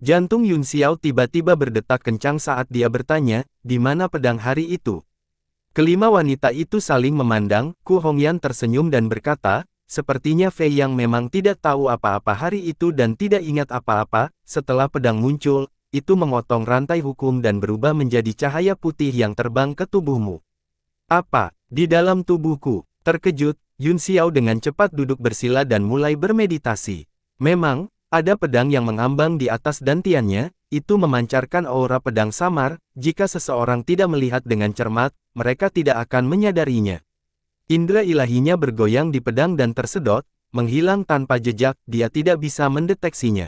Jantung Yun Xiao tiba-tiba berdetak kencang saat dia bertanya, di mana pedang hari itu? Kelima wanita itu saling memandang. Ku Hongyan tersenyum dan berkata, sepertinya Fei Yang memang tidak tahu apa-apa hari itu dan tidak ingat apa-apa. Setelah pedang muncul, itu memotong rantai hukum dan berubah menjadi cahaya putih yang terbang ke tubuhmu. Apa? Di dalam tubuhku? Terkejut, Yun Xiao dengan cepat duduk bersila dan mulai bermeditasi. Memang, ada pedang yang mengambang di atas dantiannya, itu memancarkan aura pedang samar. Jika seseorang tidak melihat dengan cermat, mereka tidak akan menyadarinya. Indra ilahinya bergoyang di pedang dan tersedot, menghilang tanpa jejak, dia tidak bisa mendeteksinya.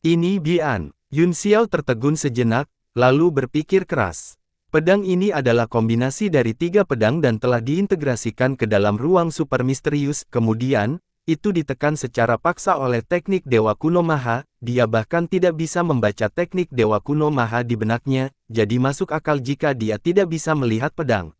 Ini Bian. Yun Xiao tertegun sejenak, lalu berpikir keras. Pedang ini adalah kombinasi dari 3 pedang dan telah diintegrasikan ke dalam ruang super misterius. Kemudian, itu ditekan secara paksa oleh teknik Dewa Kuno Maha. Dia bahkan tidak bisa membaca teknik Dewa Kuno Maha di benaknya, jadi masuk akal jika dia tidak bisa melihat pedang.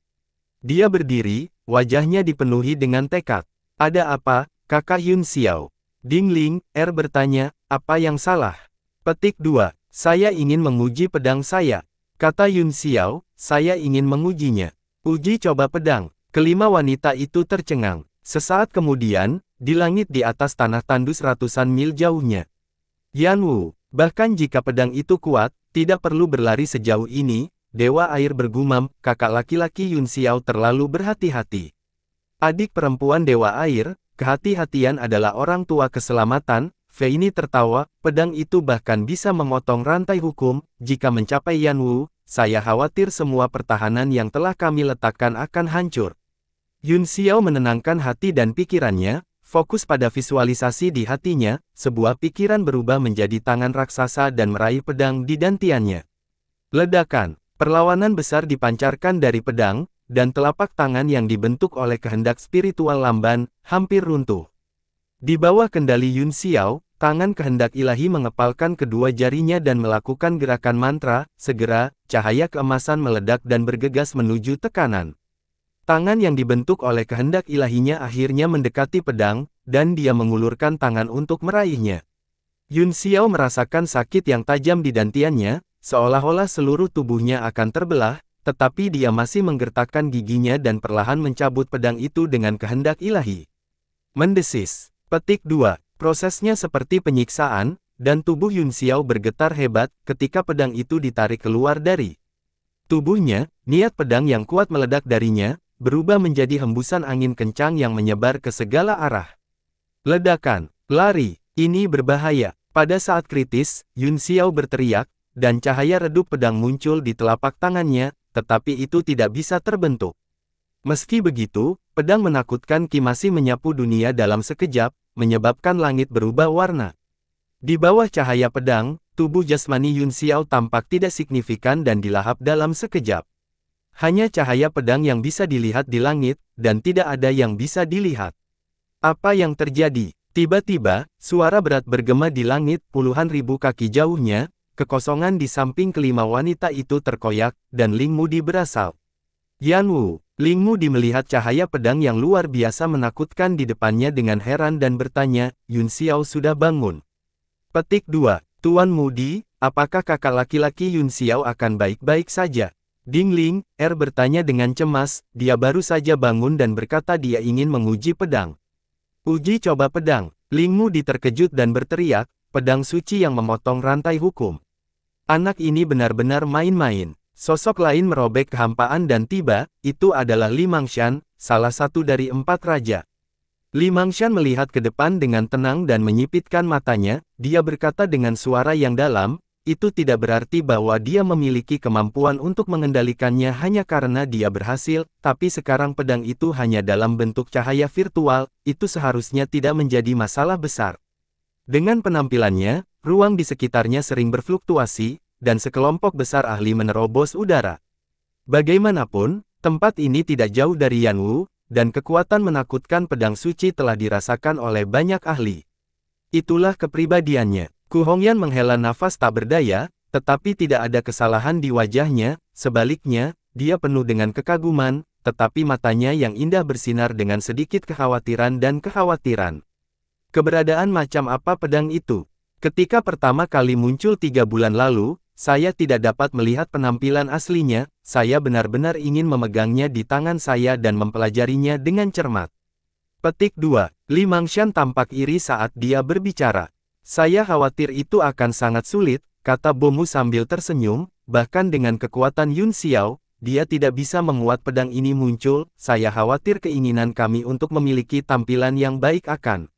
Dia berdiri, wajahnya dipenuhi dengan tekad. Ada apa, Kakak Yun Xiao? Ding Ling, bertanya, apa yang salah? Petik 2. Saya ingin menguji pedang saya. Kata Yun Xiao, saya ingin mengujinya. Uji coba pedang. Kelima wanita itu tercengang. Sesaat kemudian, di langit di atas tanah tandus ratusan mil jauhnya. Yan Wu, bahkan jika pedang itu kuat, tidak perlu berlari sejauh ini. Dewa air bergumam, kakak laki-laki Yun Xiao terlalu berhati-hati. Adik perempuan Dewa air, kehati-hatian adalah orang tua keselamatan. Fei ini tertawa, pedang itu bahkan bisa memotong rantai hukum. Jika mencapai Yan Wu, saya khawatir semua pertahanan yang telah kami letakkan akan hancur. Yun Xiao menenangkan hati dan pikirannya, fokus pada visualisasi di hatinya, sebuah pikiran berubah menjadi tangan raksasa dan meraih pedang di dantiannya. Ledakan, perlawanan besar dipancarkan dari pedang, dan telapak tangan yang dibentuk oleh kehendak spiritual lamban, hampir runtuh. Di bawah kendali Yun Xiao, tangan kehendak ilahi mengepalkan kedua jarinya dan melakukan gerakan mantra. Segera, cahaya keemasan meledak dan bergegas menuju tekanan. Tangan yang dibentuk oleh kehendak ilahinya akhirnya mendekati pedang, dan dia mengulurkan tangan untuk meraihnya. Yun Xiao merasakan sakit yang tajam di dantiannya, seolah-olah seluruh tubuhnya akan terbelah, tetapi dia masih menggertakkan giginya dan perlahan mencabut pedang itu dengan kehendak ilahi. Mendesis. Petik 2. Prosesnya seperti penyiksaan, dan tubuh Yun Xiao bergetar hebat ketika pedang itu ditarik keluar dari tubuhnya. Niat pedang yang kuat meledak darinya, berubah menjadi hembusan angin kencang yang menyebar ke segala arah. Ledakan, lari, ini berbahaya. Pada saat kritis, Yun Xiao berteriak, dan cahaya redup pedang muncul di telapak tangannya, tetapi itu tidak bisa terbentuk. Meski begitu, pedang menakutkan Qi masih menyapu dunia dalam sekejap, menyebabkan langit berubah warna. Di bawah cahaya pedang, tubuh jasmani Yun Xiao tampak tidak signifikan dan dilahap dalam sekejap. Hanya cahaya pedang yang bisa dilihat di langit, dan tidak ada yang bisa dilihat. Apa yang terjadi? Tiba-tiba, suara berat bergema di langit puluhan ribu kaki jauhnya, kekosongan di samping kelima wanita itu terkoyak, dan Ling Mudi berasal. Yan Wu, Ling Mudi melihat cahaya pedang yang luar biasa menakutkan di depannya dengan heran dan bertanya, Yun Xiao sudah bangun. Petik 2. Tuan Mudi, apakah kakak laki-laki Yun Xiao akan baik-baik saja? Ding Ling, bertanya dengan cemas, dia baru saja bangun dan berkata dia ingin menguji pedang. Uji coba pedang. Ling Mudi terkejut dan berteriak, pedang suci yang memotong rantai hukum. Anak ini benar-benar main-main. Sosok lain merobek kehampaan dan tiba, itu adalah Li Mangshan, salah satu dari 4 raja. Li Mangshan melihat ke depan dengan tenang dan menyipitkan matanya, dia berkata dengan suara yang dalam, itu tidak berarti bahwa dia memiliki kemampuan untuk mengendalikannya hanya karena dia berhasil, tapi sekarang pedang itu hanya dalam bentuk cahaya virtual, itu seharusnya tidak menjadi masalah besar. Dengan penampilannya, ruang di sekitarnya sering berfluktuasi, dan sekelompok besar ahli menerobos udara. Bagaimanapun, tempat ini tidak jauh dari Yan Wu, dan kekuatan menakutkan pedang suci telah dirasakan oleh banyak ahli. Itulah kepribadiannya. Ku Hongyan menghela nafas tak berdaya, tetapi tidak ada kesalahan di wajahnya, sebaliknya, dia penuh dengan kekaguman, tetapi matanya yang indah bersinar dengan sedikit kekhawatiran dan kekhawatiran. Keberadaan macam apa pedang itu? Ketika pertama kali muncul 3 bulan lalu, saya tidak dapat melihat penampilan aslinya, saya benar-benar ingin memegangnya di tangan saya dan mempelajarinya dengan cermat. Petik 2. Li Mangshan tampak iri saat dia berbicara. Saya khawatir itu akan sangat sulit, kata Bomu sambil tersenyum, bahkan dengan kekuatan Yun Xiao, dia tidak bisa memuat pedang ini muncul, saya khawatir keinginan kami untuk memiliki tampilan yang baik akan.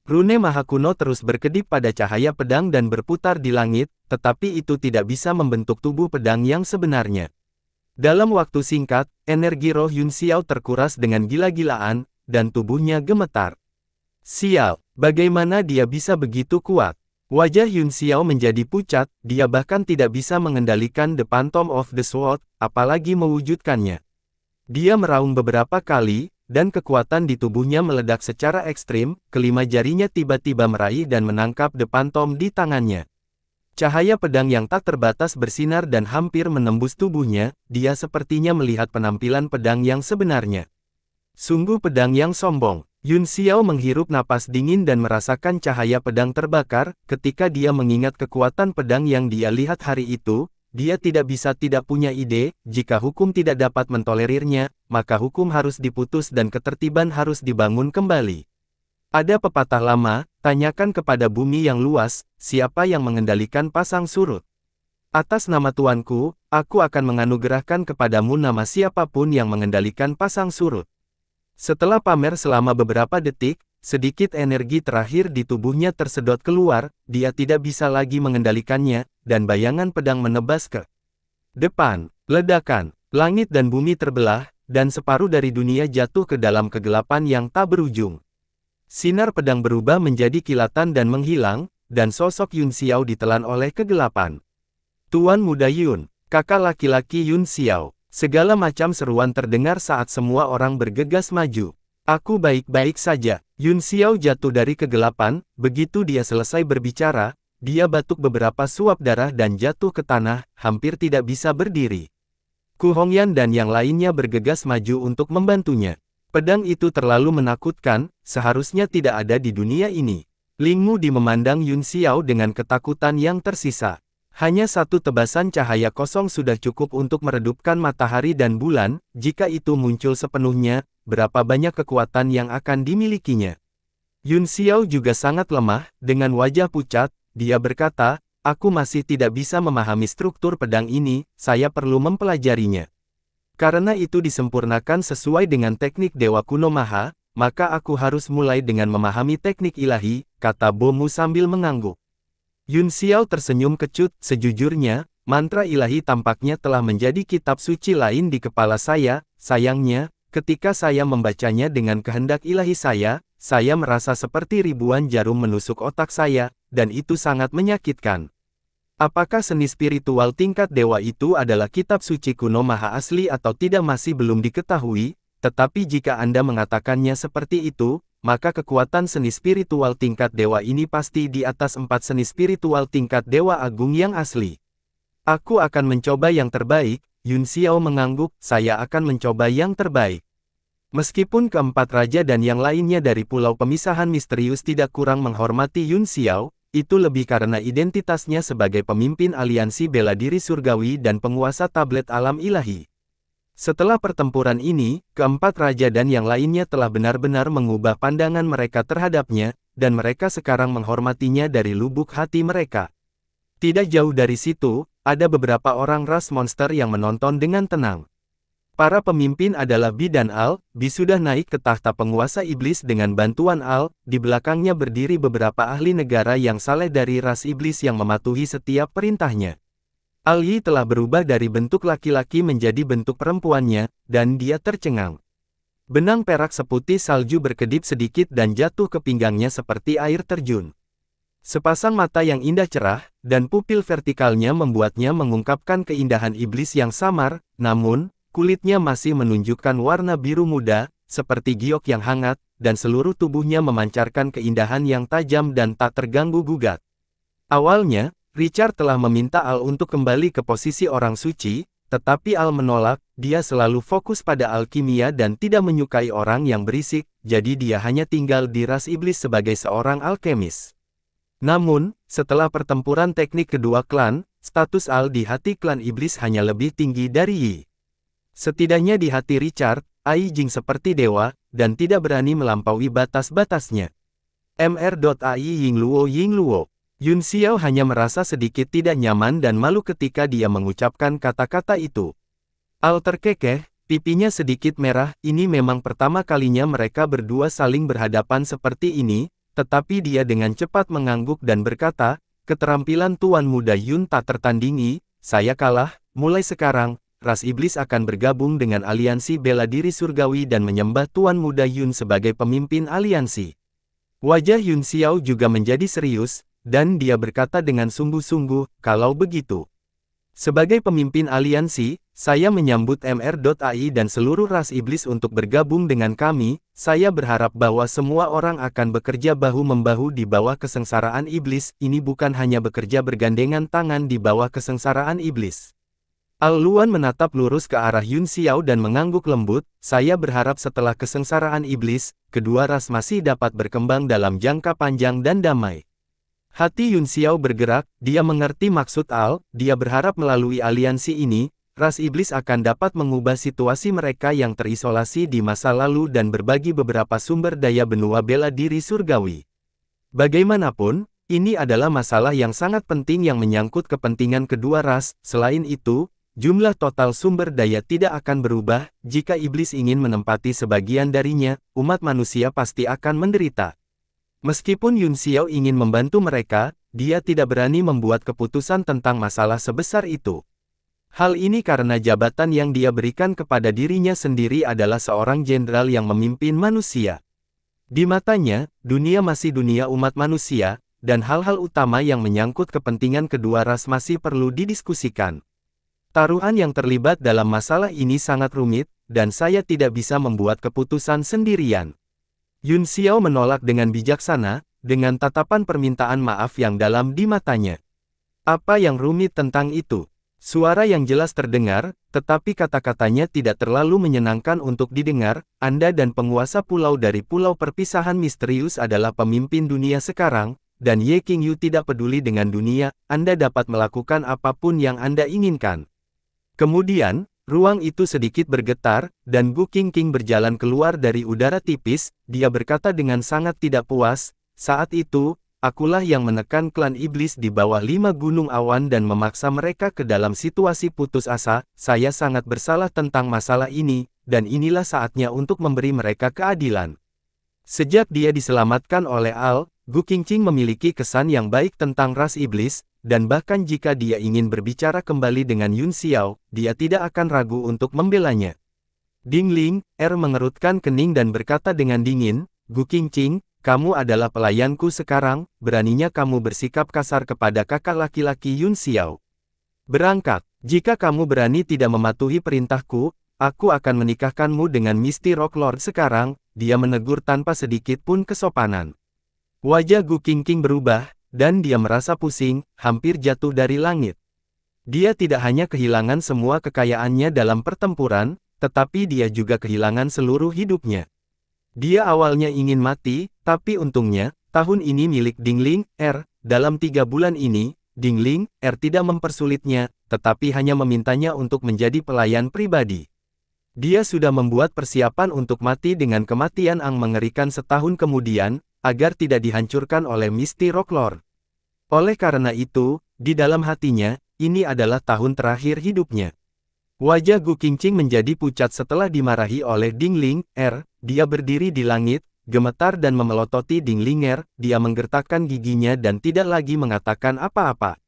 Rune Maha Kuno terus berkedip pada cahaya pedang dan berputar di langit, tetapi itu tidak bisa membentuk tubuh pedang yang sebenarnya. Dalam waktu singkat, energi roh Yun Xiao terkuras dengan gila-gilaan, dan tubuhnya gemetar. Sial, bagaimana dia bisa begitu kuat? Wajah Yun Xiao menjadi pucat, dia bahkan tidak bisa mengendalikan The Phantom of the Sword, apalagi mewujudkannya. Dia meraung beberapa kali, dan kekuatan di tubuhnya meledak secara ekstrim, kelima jarinya tiba-tiba meraih dan menangkap The Phantom di tangannya. Cahaya pedang yang tak terbatas bersinar dan hampir menembus tubuhnya, dia sepertinya melihat penampilan pedang yang sebenarnya. Sungguh pedang yang sombong. Yun Xiao menghirup napas dingin dan merasakan cahaya pedang terbakar, ketika dia mengingat kekuatan pedang yang dia lihat hari itu, dia tidak punya ide, jika hukum tidak dapat mentolerirnya, maka hukum harus diputus dan ketertiban harus dibangun kembali. Ada pepatah lama, tanyakan kepada bumi yang luas, siapa yang mengendalikan pasang surut. Atas nama Tuanku, aku akan menganugerahkan kepadamu nama siapapun yang mengendalikan pasang surut. Setelah pamer selama beberapa detik, sedikit energi terakhir di tubuhnya tersedot keluar, dia tidak bisa lagi mengendalikannya, dan bayangan pedang menebas ke depan. Ledakan, langit dan bumi terbelah, dan separuh dari dunia jatuh ke dalam kegelapan yang tak berujung. Sinar pedang berubah menjadi kilatan dan menghilang, dan sosok Yun Xiao ditelan oleh kegelapan. Tuan Muda Yun, kakak laki-laki Yun Xiao. Segala macam seruan terdengar saat semua orang bergegas maju. Aku baik-baik saja. Yun Xiao jatuh dari kegelapan, begitu dia selesai berbicara, dia batuk beberapa suap darah dan jatuh ke tanah, hampir tidak bisa berdiri. Ku Hongyan dan yang lainnya bergegas maju untuk membantunya. Pedang itu terlalu menakutkan, seharusnya tidak ada di dunia ini. Ling Mudi memandang Yun Xiao dengan ketakutan yang tersisa. Hanya satu tebasan cahaya kosong sudah cukup untuk meredupkan matahari dan bulan, jika itu muncul sepenuhnya, berapa banyak kekuatan yang akan dimilikinya. Yun Xiao juga sangat lemah, dengan wajah pucat, dia berkata, aku masih tidak bisa memahami struktur pedang ini, saya perlu mempelajarinya. Karena itu disempurnakan sesuai dengan teknik Dewa Kuno Maha, maka aku harus mulai dengan memahami teknik ilahi, kata Bomu sambil mengangguk. Yun Xiao tersenyum kecut, sejujurnya, mantra ilahi tampaknya telah menjadi kitab suci lain di kepala saya, sayangnya, ketika saya membacanya dengan kehendak ilahi saya merasa seperti ribuan jarum menusuk otak saya, dan itu sangat menyakitkan. Apakah seni spiritual tingkat dewa itu adalah kitab suci kuno maha asli atau tidak masih belum diketahui, tetapi jika Anda mengatakannya seperti itu, maka kekuatan seni spiritual tingkat dewa ini pasti di atas 4 seni spiritual tingkat dewa agung yang asli. Aku akan mencoba yang terbaik, Yun Xiao mengangguk, saya akan mencoba yang terbaik. Meskipun keempat raja dan yang lainnya dari pulau pemisahan misterius tidak kurang menghormati Yun Xiao, itu lebih karena identitasnya sebagai pemimpin aliansi bela diri surgawi dan penguasa tablet alam ilahi. Setelah pertempuran ini, keempat raja dan yang lainnya telah benar-benar mengubah pandangan mereka terhadapnya, dan mereka sekarang menghormatinya dari lubuk hati mereka. Tidak jauh dari situ, ada beberapa orang ras monster yang menonton dengan tenang. Para pemimpin adalah Bi dan Al. Bi sudah naik ke tahta penguasa iblis dengan bantuan Al, di belakangnya berdiri beberapa ahli negara yang saleh dari ras iblis yang mematuhi setiap perintahnya. Al Yi telah berubah dari bentuk laki-laki menjadi bentuk perempuannya, dan dia tercengang. Benang perak seputih salju berkedip sedikit dan jatuh ke pinggangnya seperti air terjun. Sepasang mata yang indah cerah, dan pupil vertikalnya membuatnya mengungkapkan keindahan iblis yang samar, namun, kulitnya masih menunjukkan warna biru muda, seperti giok yang hangat, dan seluruh tubuhnya memancarkan keindahan yang tajam dan tak terganggu-gugat. Awalnya, Richard telah meminta Al untuk kembali ke posisi orang suci, tetapi Al menolak, dia selalu fokus pada alkimia dan tidak menyukai orang yang berisik, jadi dia hanya tinggal di ras iblis sebagai seorang alkemis. Namun, setelah pertempuran teknik kedua klan, status Al di hati klan iblis hanya lebih tinggi dari Yi. Setidaknya di hati Richard, Ai Jing seperti dewa, dan tidak berani melampaui batas-batasnya. Mr.ai Yingluo. Yun Xiao hanya merasa sedikit tidak nyaman dan malu ketika dia mengucapkan kata-kata itu. Al terkekeh, pipinya sedikit merah, ini memang pertama kalinya mereka berdua saling berhadapan seperti ini, tetapi dia dengan cepat mengangguk dan berkata, keterampilan Tuan Muda Yun tak tertandingi, saya kalah, mulai sekarang, ras iblis akan bergabung dengan aliansi bela diri surgawi dan menyembah Tuan Muda Yun sebagai pemimpin aliansi. Wajah Yun Xiao juga menjadi serius. dan dia berkata dengan sungguh-sungguh, kalau begitu. Sebagai pemimpin aliansi, saya menyambut MR.ai dan seluruh ras iblis untuk bergabung dengan kami. Saya berharap bahwa semua orang akan bekerja bahu-membahu di bawah kesengsaraan iblis. Ini bukan hanya bekerja bergandengan tangan di bawah kesengsaraan iblis. Al Luan menatap lurus ke arah Yun Xiao dan mengangguk lembut. Saya berharap setelah kesengsaraan iblis, kedua ras masih dapat berkembang dalam jangka panjang dan damai. Hati Yun Xiao bergerak, dia mengerti maksud Al, dia berharap melalui aliansi ini, ras iblis akan dapat mengubah situasi mereka yang terisolasi di masa lalu dan berbagi beberapa sumber daya benua bela diri surgawi. Bagaimanapun, ini adalah masalah yang sangat penting yang menyangkut kepentingan kedua ras. Selain itu, jumlah total sumber daya tidak akan berubah. Jika iblis ingin menempati sebagian darinya, umat manusia pasti akan menderita. Meskipun Yun Xiao ingin membantu mereka, dia tidak berani membuat keputusan tentang masalah sebesar itu. Hal ini karena jabatan yang dia berikan kepada dirinya sendiri adalah seorang jenderal yang memimpin manusia. Di matanya, dunia masih dunia umat manusia, dan hal-hal utama yang menyangkut kepentingan kedua ras masih perlu didiskusikan. Taruhan yang terlibat dalam masalah ini sangat rumit, dan saya tidak bisa membuat keputusan sendirian. Yun Xiao menolak dengan bijaksana, dengan tatapan permintaan maaf yang dalam di matanya. Apa yang rumit tentang itu? Suara yang jelas terdengar, tetapi kata-katanya tidak terlalu menyenangkan untuk didengar. Anda dan penguasa pulau dari pulau perpisahan misterius adalah pemimpin dunia sekarang, dan Ye Qingyu tidak peduli dengan dunia. Anda dapat melakukan apapun yang Anda inginkan. Kemudian, ruang itu sedikit bergetar, dan Gu Qingqing berjalan keluar dari udara tipis. Dia berkata dengan sangat tidak puas, saat itu, akulah yang menekan klan iblis di bawah 5 gunung awan dan memaksa mereka ke dalam situasi putus asa. Saya sangat bersalah tentang masalah ini, dan inilah saatnya untuk memberi mereka keadilan. Sejak dia diselamatkan oleh Al, Gu Qingqing memiliki kesan yang baik tentang ras iblis, dan bahkan jika dia ingin berbicara kembali dengan Yun Xiao, dia tidak akan ragu untuk membelanya. Ding Ling, mengerutkan kening dan berkata dengan dingin, Gu Qingqing, kamu adalah pelayanku sekarang, beraninya kamu bersikap kasar kepada kakak laki-laki Yun Xiao. Berangkat, jika kamu berani tidak mematuhi perintahku, aku akan menikahkanmu dengan Misty Rock Lord sekarang. Dia menegur tanpa sedikit pun kesopanan. Wajah Gu Qingqing berubah, dan dia merasa pusing, hampir jatuh dari langit. Dia tidak hanya kehilangan semua kekayaannya dalam pertempuran, tetapi dia juga kehilangan seluruh hidupnya. Dia awalnya ingin mati, tapi untungnya, tahun ini milik Ding Ling, dalam 3 bulan ini, Ding Ling, tidak mempersulitnya, tetapi hanya memintanya untuk menjadi pelayan pribadi. Dia sudah membuat persiapan untuk mati dengan kematian yang mengerikan setahun kemudian, agar tidak dihancurkan oleh Misty Rock Lord. Oleh karena itu, di dalam hatinya, ini adalah tahun terakhir hidupnya. Wajah Gu Qingqing menjadi pucat setelah dimarahi oleh Ding Ling, dia berdiri di langit, gemetar dan memelototi Ding Ling, dia menggertakkan giginya dan tidak lagi mengatakan apa-apa.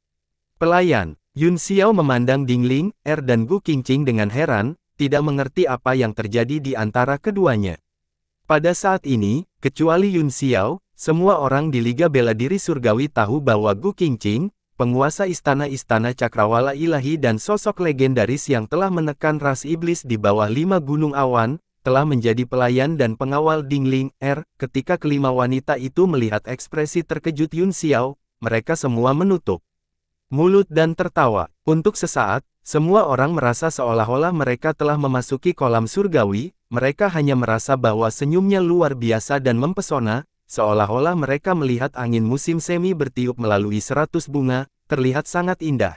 Pelayan, Yun Xiao memandang Ding Ling, dan Gu Qingqing dengan heran, tidak mengerti apa yang terjadi di antara keduanya. Pada saat ini, kecuali Yun Xiao, semua orang di Liga Bela Diri Surgawi tahu bahwa Gu Qingqing, penguasa istana-istana cakrawala ilahi dan sosok legendaris yang telah menekan ras iblis di bawah 5 gunung awan, telah menjadi pelayan dan pengawal Ding Ling, Ketika kelima wanita itu melihat ekspresi terkejut Yun Xiao, mereka semua menutup mulut dan tertawa. Untuk sesaat, semua orang merasa seolah-olah mereka telah memasuki kolam surgawi. Mereka hanya merasa bahwa senyumnya luar biasa dan mempesona, seolah-olah mereka melihat angin musim semi bertiup melalui 100 bunga, terlihat sangat indah.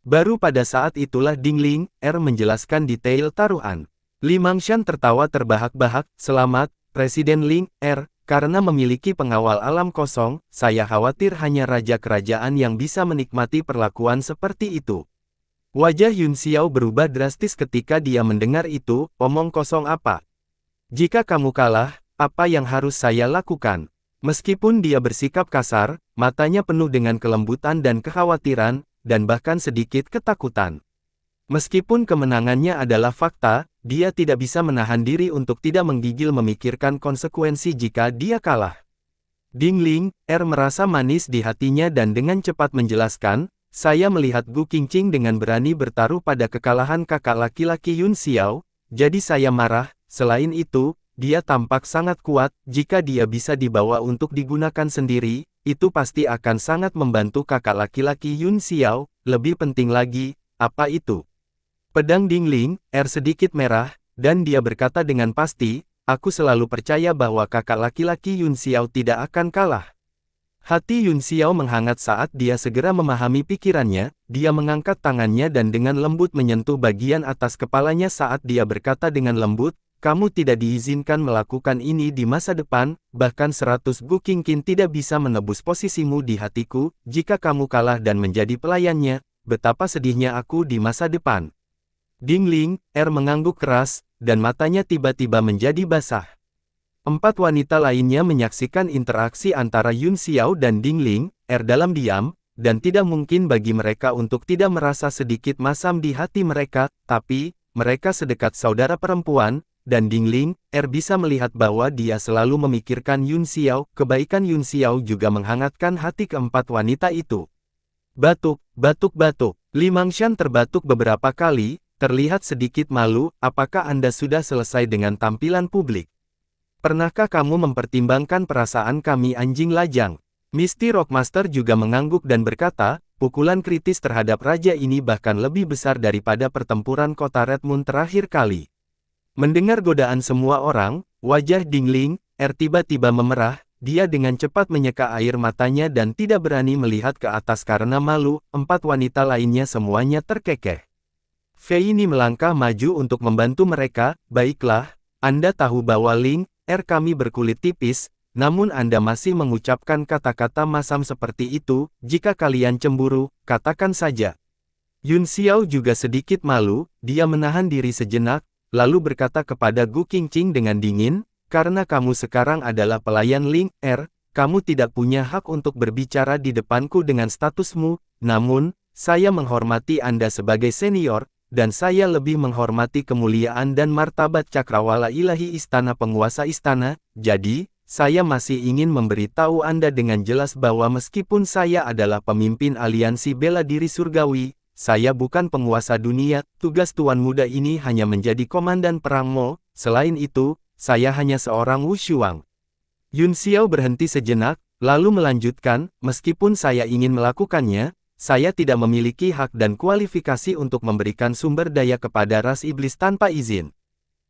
Baru pada saat itulah Ding Ling, menjelaskan detail taruhan. Li Mangshan tertawa terbahak-bahak, selamat, Presiden Ling, karena memiliki pengawal alam kosong, saya khawatir hanya raja kerajaan yang bisa menikmati perlakuan seperti itu. Wajah Yun Xiao berubah drastis ketika dia mendengar itu, omong kosong apa? Jika kamu kalah, apa yang harus saya lakukan? Meskipun dia bersikap kasar, matanya penuh dengan kelembutan dan kekhawatiran, dan bahkan sedikit ketakutan. Meskipun kemenangannya adalah fakta, dia tidak bisa menahan diri untuk tidak menggigil memikirkan konsekuensi jika dia kalah. Dingling, merasa manis di hatinya dan dengan cepat menjelaskan, saya melihat Gu Qingqing dengan berani bertaruh pada kekalahan kakak laki-laki Yun Xiao, jadi saya marah. Selain itu, dia tampak sangat kuat. Jika dia bisa dibawa untuk digunakan sendiri, itu pasti akan sangat membantu kakak laki-laki Yun Xiao. Lebih penting lagi, apa itu? Pedang Dingling, sedikit merah, dan dia berkata dengan pasti, aku selalu percaya bahwa kakak laki-laki Yun Xiao tidak akan kalah. Hati Yun Xiao menghangat saat dia segera memahami pikirannya. Dia mengangkat tangannya dan dengan lembut menyentuh bagian atas kepalanya saat dia berkata dengan lembut, kamu tidak diizinkan melakukan ini di masa depan, bahkan 100 Gu Qingqing tidak bisa menebus posisimu di hatiku. Jika kamu kalah dan menjadi pelayannya, betapa sedihnya aku di masa depan. Dingling, mengangguk keras, dan matanya tiba-tiba menjadi basah. 4 wanita lainnya menyaksikan interaksi antara Yun Xiao dan Dingling, dalam diam, dan tidak mungkin bagi mereka untuk tidak merasa sedikit masam di hati mereka, tapi, mereka sedekat saudara perempuan, dan Dingling, bisa melihat bahwa dia selalu memikirkan Yun Xiao. Kebaikan Yun Xiao juga menghangatkan hati keempat wanita itu. Batuk, batuk, batuk. Li Mangshan terbatuk beberapa kali, terlihat sedikit malu. Apakah Anda sudah selesai dengan tampilan publik? Pernahkah kamu mempertimbangkan perasaan kami anjing lajang? Misty Rockmaster juga mengangguk dan berkata, pukulan kritis terhadap raja ini bahkan lebih besar daripada pertempuran kota Red Moon terakhir kali. Mendengar godaan semua orang, wajah Dingling, tiba-tiba memerah. Dia dengan cepat menyeka air matanya dan tidak berani melihat ke atas karena malu. 4 wanita lainnya semuanya terkekeh. Fei Ni melangkah maju untuk membantu mereka. Baiklah, Anda tahu bahwa Ling, kami berkulit tipis, namun Anda masih mengucapkan kata-kata masam seperti itu. Jika kalian cemburu, katakan saja. Yun Xiao juga sedikit malu. Dia menahan diri sejenak, lalu berkata kepada Gu Qingqing dengan dingin, karena kamu sekarang adalah pelayan Ling, kamu tidak punya hak untuk berbicara di depanku dengan statusmu. Namun, saya menghormati Anda sebagai senior, dan saya lebih menghormati kemuliaan dan martabat Cakrawala Ilahi Istana Penguasa Istana. Jadi, saya masih ingin memberitahu Anda dengan jelas bahwa meskipun saya adalah pemimpin aliansi bela diri surgawi, saya bukan penguasa dunia. Tugas Tuan Muda ini hanya menjadi komandan perang Mo. Selain itu, saya hanya seorang Wushuang. Yun Xiao berhenti sejenak, lalu melanjutkan, meskipun saya ingin melakukannya, saya tidak memiliki hak dan kualifikasi untuk memberikan sumber daya kepada ras iblis tanpa izin.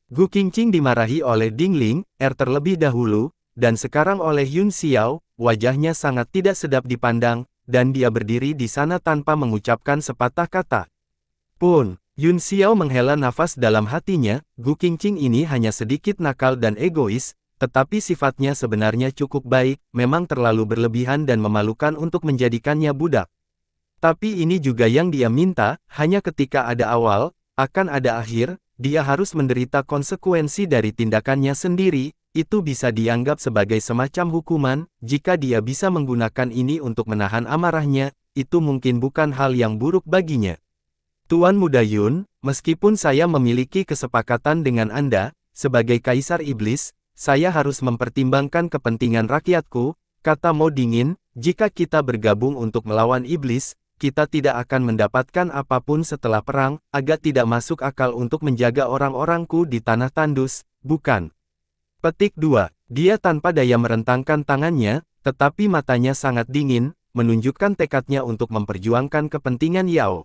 Gu Qingqing dimarahi oleh Dingling, terlebih dahulu, dan sekarang oleh Yun Xiao. Wajahnya sangat tidak sedap dipandang, dan dia berdiri di sana tanpa mengucapkan sepatah kata. Pun, Yun Xiao menghela nafas dalam hatinya. Gu Qingqing ini hanya sedikit nakal dan egois, tetapi sifatnya sebenarnya cukup baik. Memang terlalu berlebihan dan memalukan untuk menjadikannya budak. Tapi ini juga yang dia minta. Hanya ketika ada awal, akan ada akhir. Dia harus menderita konsekuensi dari tindakannya sendiri. Itu bisa dianggap sebagai semacam hukuman. Jika dia bisa menggunakan ini untuk menahan amarahnya, itu mungkin bukan hal yang buruk baginya. Tuan Muda Yun, meskipun saya memiliki kesepakatan dengan Anda, sebagai Kaisar Iblis, saya harus mempertimbangkan kepentingan rakyatku, kata Mo dingin. Jika kita bergabung untuk melawan Iblis, kita tidak akan mendapatkan apapun setelah perang. Agak tidak masuk akal untuk menjaga orang-orangku di tanah tandus, bukan? Petik 2. Dia tanpa daya merentangkan tangannya, tetapi matanya sangat dingin, menunjukkan tekadnya untuk memperjuangkan kepentingan Yao.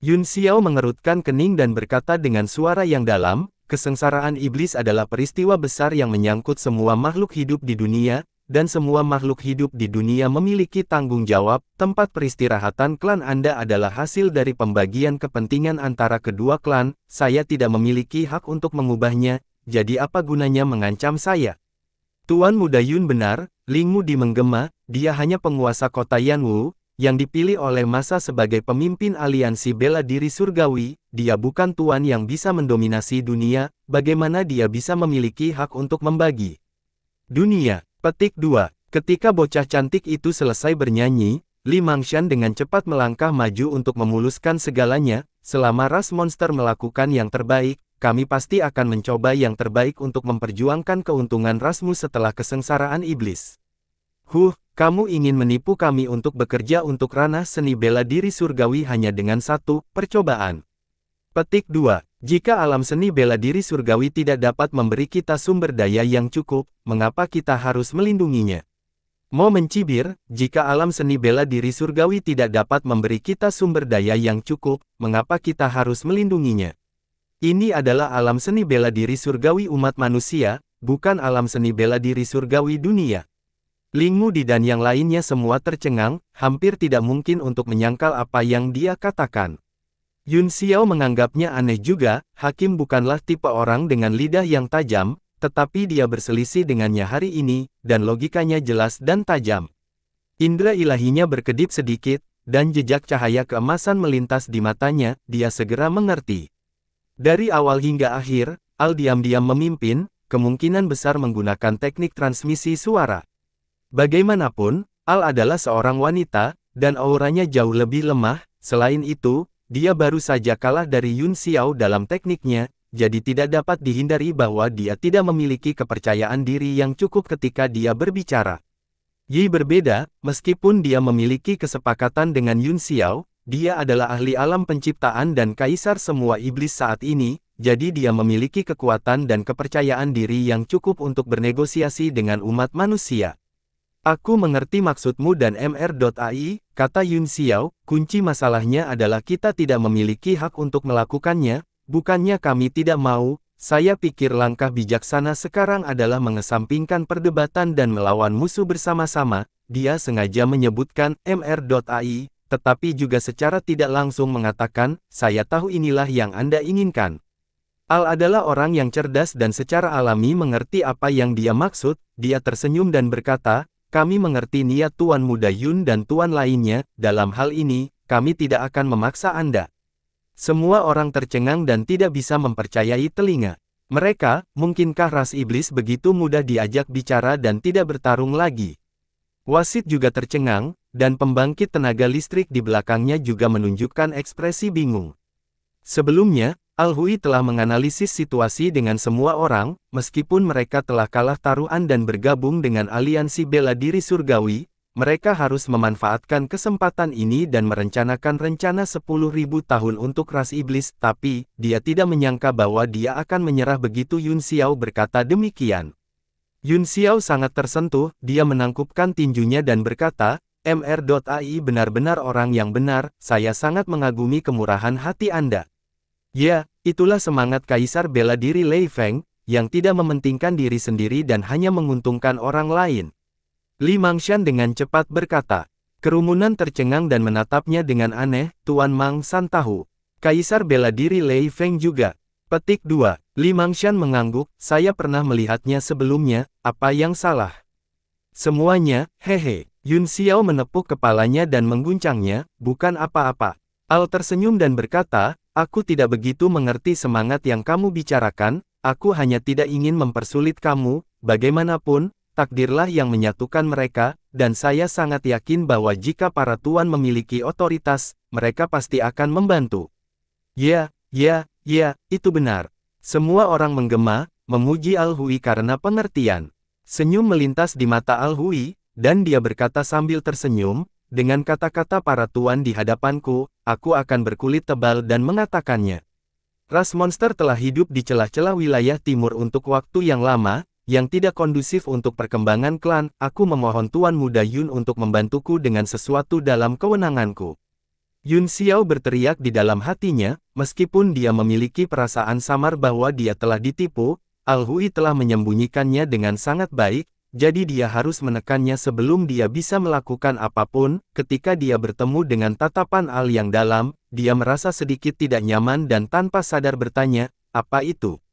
Yun Xiao mengerutkan kening dan berkata dengan suara yang dalam, kesengsaraan iblis adalah peristiwa besar yang menyangkut semua makhluk hidup di dunia, dan semua makhluk hidup di dunia memiliki tanggung jawab. Tempat peristirahatan klan Anda adalah hasil dari pembagian kepentingan antara kedua klan. Saya tidak memiliki hak untuk mengubahnya. Jadi apa gunanya mengancam saya? Tuan Muda Yun benar, Ling Mu menggema. Dia hanya penguasa kota Yanwu, yang dipilih oleh masa sebagai pemimpin aliansi bela diri surgawi. Dia bukan tuan yang bisa mendominasi dunia. Bagaimana dia bisa memiliki hak untuk membagi dunia? Petik 2. Ketika bocah cantik itu selesai bernyanyi, Li Mangshan dengan cepat melangkah maju untuk memuluskan segalanya. Selama ras monster melakukan yang terbaik, kami pasti akan mencoba yang terbaik untuk memperjuangkan keuntungan rasmu setelah kesengsaraan iblis. Kamu ingin menipu kami untuk bekerja untuk ranah seni bela diri surgawi hanya dengan satu percobaan. Petik 2. Jika alam seni bela diri surgawi tidak dapat memberi kita sumber daya yang cukup, mengapa kita harus melindunginya? Mau mencibir, jika alam seni bela diri surgawi tidak dapat memberi kita sumber daya yang cukup, mengapa kita harus melindunginya? Ini adalah alam seni bela diri surgawi umat manusia, bukan alam seni bela diri surgawi dunia. Ling Mudi dan yang lainnya semua tercengang, hampir tidak mungkin untuk menyangkal apa yang dia katakan. Yun Xiao menganggapnya aneh juga, hakim bukanlah tipe orang dengan lidah yang tajam, tetapi dia berselisih dengannya hari ini, dan logikanya jelas dan tajam. Indra ilahinya berkedip sedikit, dan jejak cahaya keemasan melintas di matanya, dia segera mengerti. Dari awal hingga akhir, Al diam-diam memimpin, kemungkinan besar menggunakan teknik transmisi suara. Bagaimanapun, Al adalah seorang wanita, dan auranya jauh lebih lemah, selain itu, dia baru saja kalah dari Yun Xiao dalam tekniknya, jadi tidak dapat dihindari bahwa dia tidak memiliki kepercayaan diri yang cukup ketika dia berbicara. Yi berbeda, meskipun dia memiliki kesepakatan dengan Yun Xiao, dia adalah ahli alam penciptaan dan kaisar semua iblis saat ini, jadi dia memiliki kekuatan dan kepercayaan diri yang cukup untuk bernegosiasi dengan umat manusia. Aku mengerti maksudmu dan MR.ai, kata Yun Xiao, kunci masalahnya adalah kita tidak memiliki hak untuk melakukannya, bukannya kami tidak mau, saya pikir langkah bijaksana sekarang adalah mengesampingkan perdebatan dan melawan musuh bersama-sama, dia sengaja menyebutkan MR.ai, tetapi juga secara tidak langsung mengatakan, saya tahu inilah yang Anda inginkan. Al adalah orang yang cerdas dan secara alami mengerti apa yang dia maksud, dia tersenyum dan berkata, kami mengerti niat Tuan Muda Yun dan Tuan lainnya, dalam hal ini, kami tidak akan memaksa Anda. Semua orang tercengang dan tidak bisa mempercayai telinga. Mereka, mungkinkah ras iblis begitu mudah diajak bicara dan tidak bertarung lagi? Wasit juga tercengang, dan pembangkit tenaga listrik di belakangnya juga menunjukkan ekspresi bingung. Sebelumnya, Al-Hui telah menganalisis situasi dengan semua orang, meskipun mereka telah kalah taruhan dan bergabung dengan aliansi bela diri surgawi, mereka harus memanfaatkan kesempatan ini dan merencanakan rencana 10.000 tahun untuk ras iblis, tapi, dia tidak menyangka bahwa dia akan menyerah begitu Yun Xiao berkata demikian. Yun Xiao sangat tersentuh, dia menangkupkan tinjunya dan berkata, MR.ai benar-benar orang yang benar, saya sangat mengagumi kemurahan hati Anda. Ya, itulah semangat kaisar bela diri Lei Feng, yang tidak mementingkan diri sendiri dan hanya menguntungkan orang lain. Li Mangshan dengan cepat berkata. Kerumunan tercengang dan menatapnya dengan aneh, Tuan Mang San tahu. Kaisar bela diri Lei Feng juga. Petik 2. Li Mangshan mengangguk, saya pernah melihatnya sebelumnya, apa yang salah? Semuanya, hehe. Yun Xiao menepuk kepalanya dan mengguncangnya, bukan apa-apa. Al tersenyum dan berkata, aku tidak begitu mengerti semangat yang kamu bicarakan, aku hanya tidak ingin mempersulit kamu, bagaimanapun, takdirlah yang menyatukan mereka, dan saya sangat yakin bahwa jika para tuan memiliki otoritas, mereka pasti akan membantu. Ya, itu benar. Semua orang menggema, memuji Al-Hui karena pengertian. Senyum melintas di mata Al-Hui, dan dia berkata sambil tersenyum, dengan kata-kata para tuan di hadapanku, aku akan berkulit tebal dan mengatakannya. Ras monster telah hidup di celah-celah wilayah timur untuk waktu yang lama, yang tidak kondusif untuk perkembangan klan, aku memohon Tuan Muda Yun untuk membantuku dengan sesuatu dalam kewenanganku. Yun Xiao berteriak di dalam hatinya, meskipun dia memiliki perasaan samar bahwa dia telah ditipu, Al-Hui telah menyembunyikannya dengan sangat baik, jadi dia harus menekannya sebelum dia bisa melakukan apapun. Ketika dia bertemu dengan tatapan Al yang dalam, dia merasa sedikit tidak nyaman dan tanpa sadar bertanya, apa itu?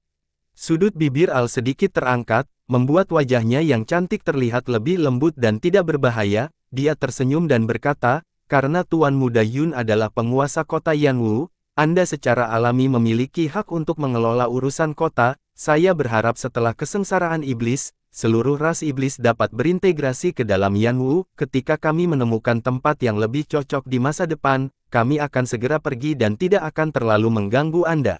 Sudut bibir Al sedikit terangkat, membuat wajahnya yang cantik terlihat lebih lembut dan tidak berbahaya. Dia tersenyum dan berkata, karena Tuan Muda Yun adalah penguasa kota Yanwu, Anda secara alami memiliki hak untuk mengelola urusan kota. Saya berharap setelah kesengsaraan iblis, seluruh ras iblis dapat berintegrasi ke dalam Yanwu. Ketika kami menemukan tempat yang lebih cocok di masa depan, kami akan segera pergi dan tidak akan terlalu mengganggu Anda.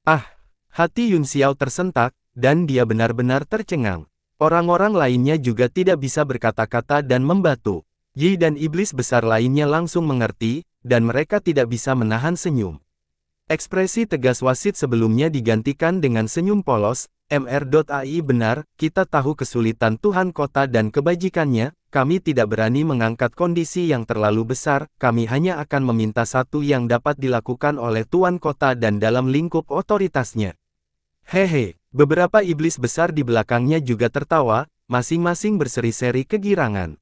Ah, hati Yun Xiao tersentak, dan dia benar-benar tercengang. Orang-orang lainnya juga tidak bisa berkata-kata dan membatu. Yi dan iblis besar lainnya langsung mengerti, dan mereka tidak bisa menahan senyum. Ekspresi tegas wasit sebelumnya digantikan dengan senyum polos. MR.AI benar, kita tahu kesulitan Tuhan kota dan kebajikannya, kami tidak berani mengangkat kondisi yang terlalu besar, kami hanya akan meminta satu yang dapat dilakukan oleh Tuan kota dan dalam lingkup otoritasnya. Hehe, beberapa iblis besar di belakangnya juga tertawa, masing-masing berseri-seri kegirangan.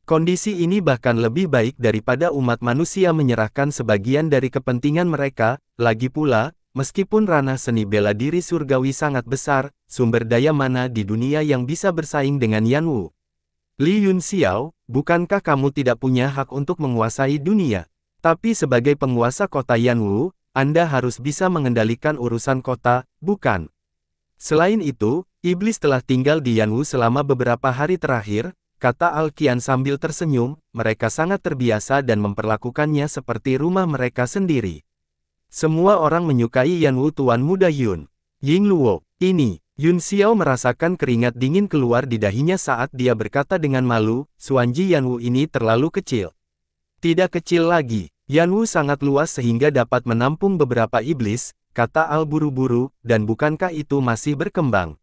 Kondisi ini bahkan lebih baik daripada umat manusia menyerahkan sebagian dari kepentingan mereka, lagi pula, meskipun ranah seni bela diri surgawi sangat besar, sumber daya mana di dunia yang bisa bersaing dengan Yan Wu? Li Yunxiao, bukankah kamu tidak punya hak untuk menguasai dunia? Tapi sebagai penguasa kota Yan Wu, Anda harus bisa mengendalikan urusan kota, bukan? Selain itu, iblis telah tinggal di Yan Wu selama beberapa hari terakhir, kata Alkian sambil tersenyum, mereka sangat terbiasa dan memperlakukannya seperti rumah mereka sendiri. Semua orang menyukai Yan Wu Tuan Muda Yun. Ying Luo, ini, Yun Xiao merasakan keringat dingin keluar di dahinya saat dia berkata dengan malu, Suanji Yan Wu ini terlalu kecil. Tidak kecil lagi, Yan Wu sangat luas sehingga dapat menampung beberapa iblis, kata Al buru-buru, dan bukankah itu masih berkembang?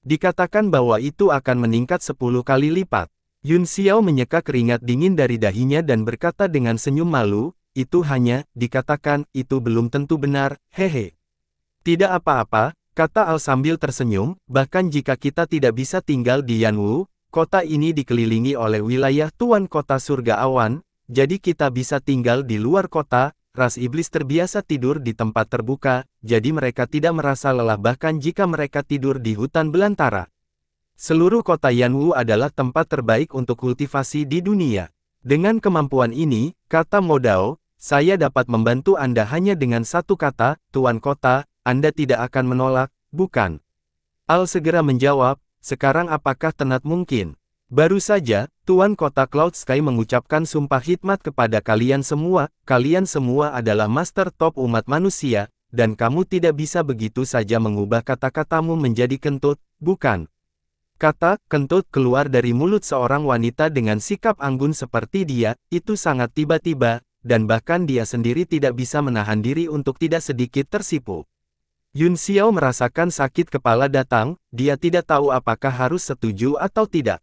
Dikatakan bahwa itu akan meningkat 10 kali lipat. Yun Xiao menyeka keringat dingin dari dahinya dan berkata dengan senyum malu, itu hanya, dikatakan, itu belum tentu benar, hehe. Tidak apa-apa, kata Al sambil tersenyum, bahkan jika kita tidak bisa tinggal di Yan Wu, kota ini dikelilingi oleh wilayah Tuan Kota Surga Awan, jadi kita bisa tinggal di luar kota. Ras iblis terbiasa tidur di tempat terbuka, jadi mereka tidak merasa lelah bahkan jika mereka tidur di hutan belantara. Seluruh kota Yan Wu adalah tempat terbaik untuk kultivasi di dunia. Dengan kemampuan ini, kata Modao, saya dapat membantu Anda hanya dengan satu kata, Tuan Kota, Anda tidak akan menolak, bukan? Al segera menjawab, sekarang apakah tenat mungkin? Baru saja, Tuan Kota Cloud Sky mengucapkan sumpah khidmat kepada kalian semua adalah master top umat manusia, dan kamu tidak bisa begitu saja mengubah kata-katamu menjadi kentut, bukan? Kata kentut keluar dari mulut seorang wanita dengan sikap anggun seperti dia, itu sangat tiba-tiba, dan bahkan dia sendiri tidak bisa menahan diri untuk tidak sedikit tersipu. Yun Xiao merasakan sakit kepala datang, dia tidak tahu apakah harus setuju atau tidak.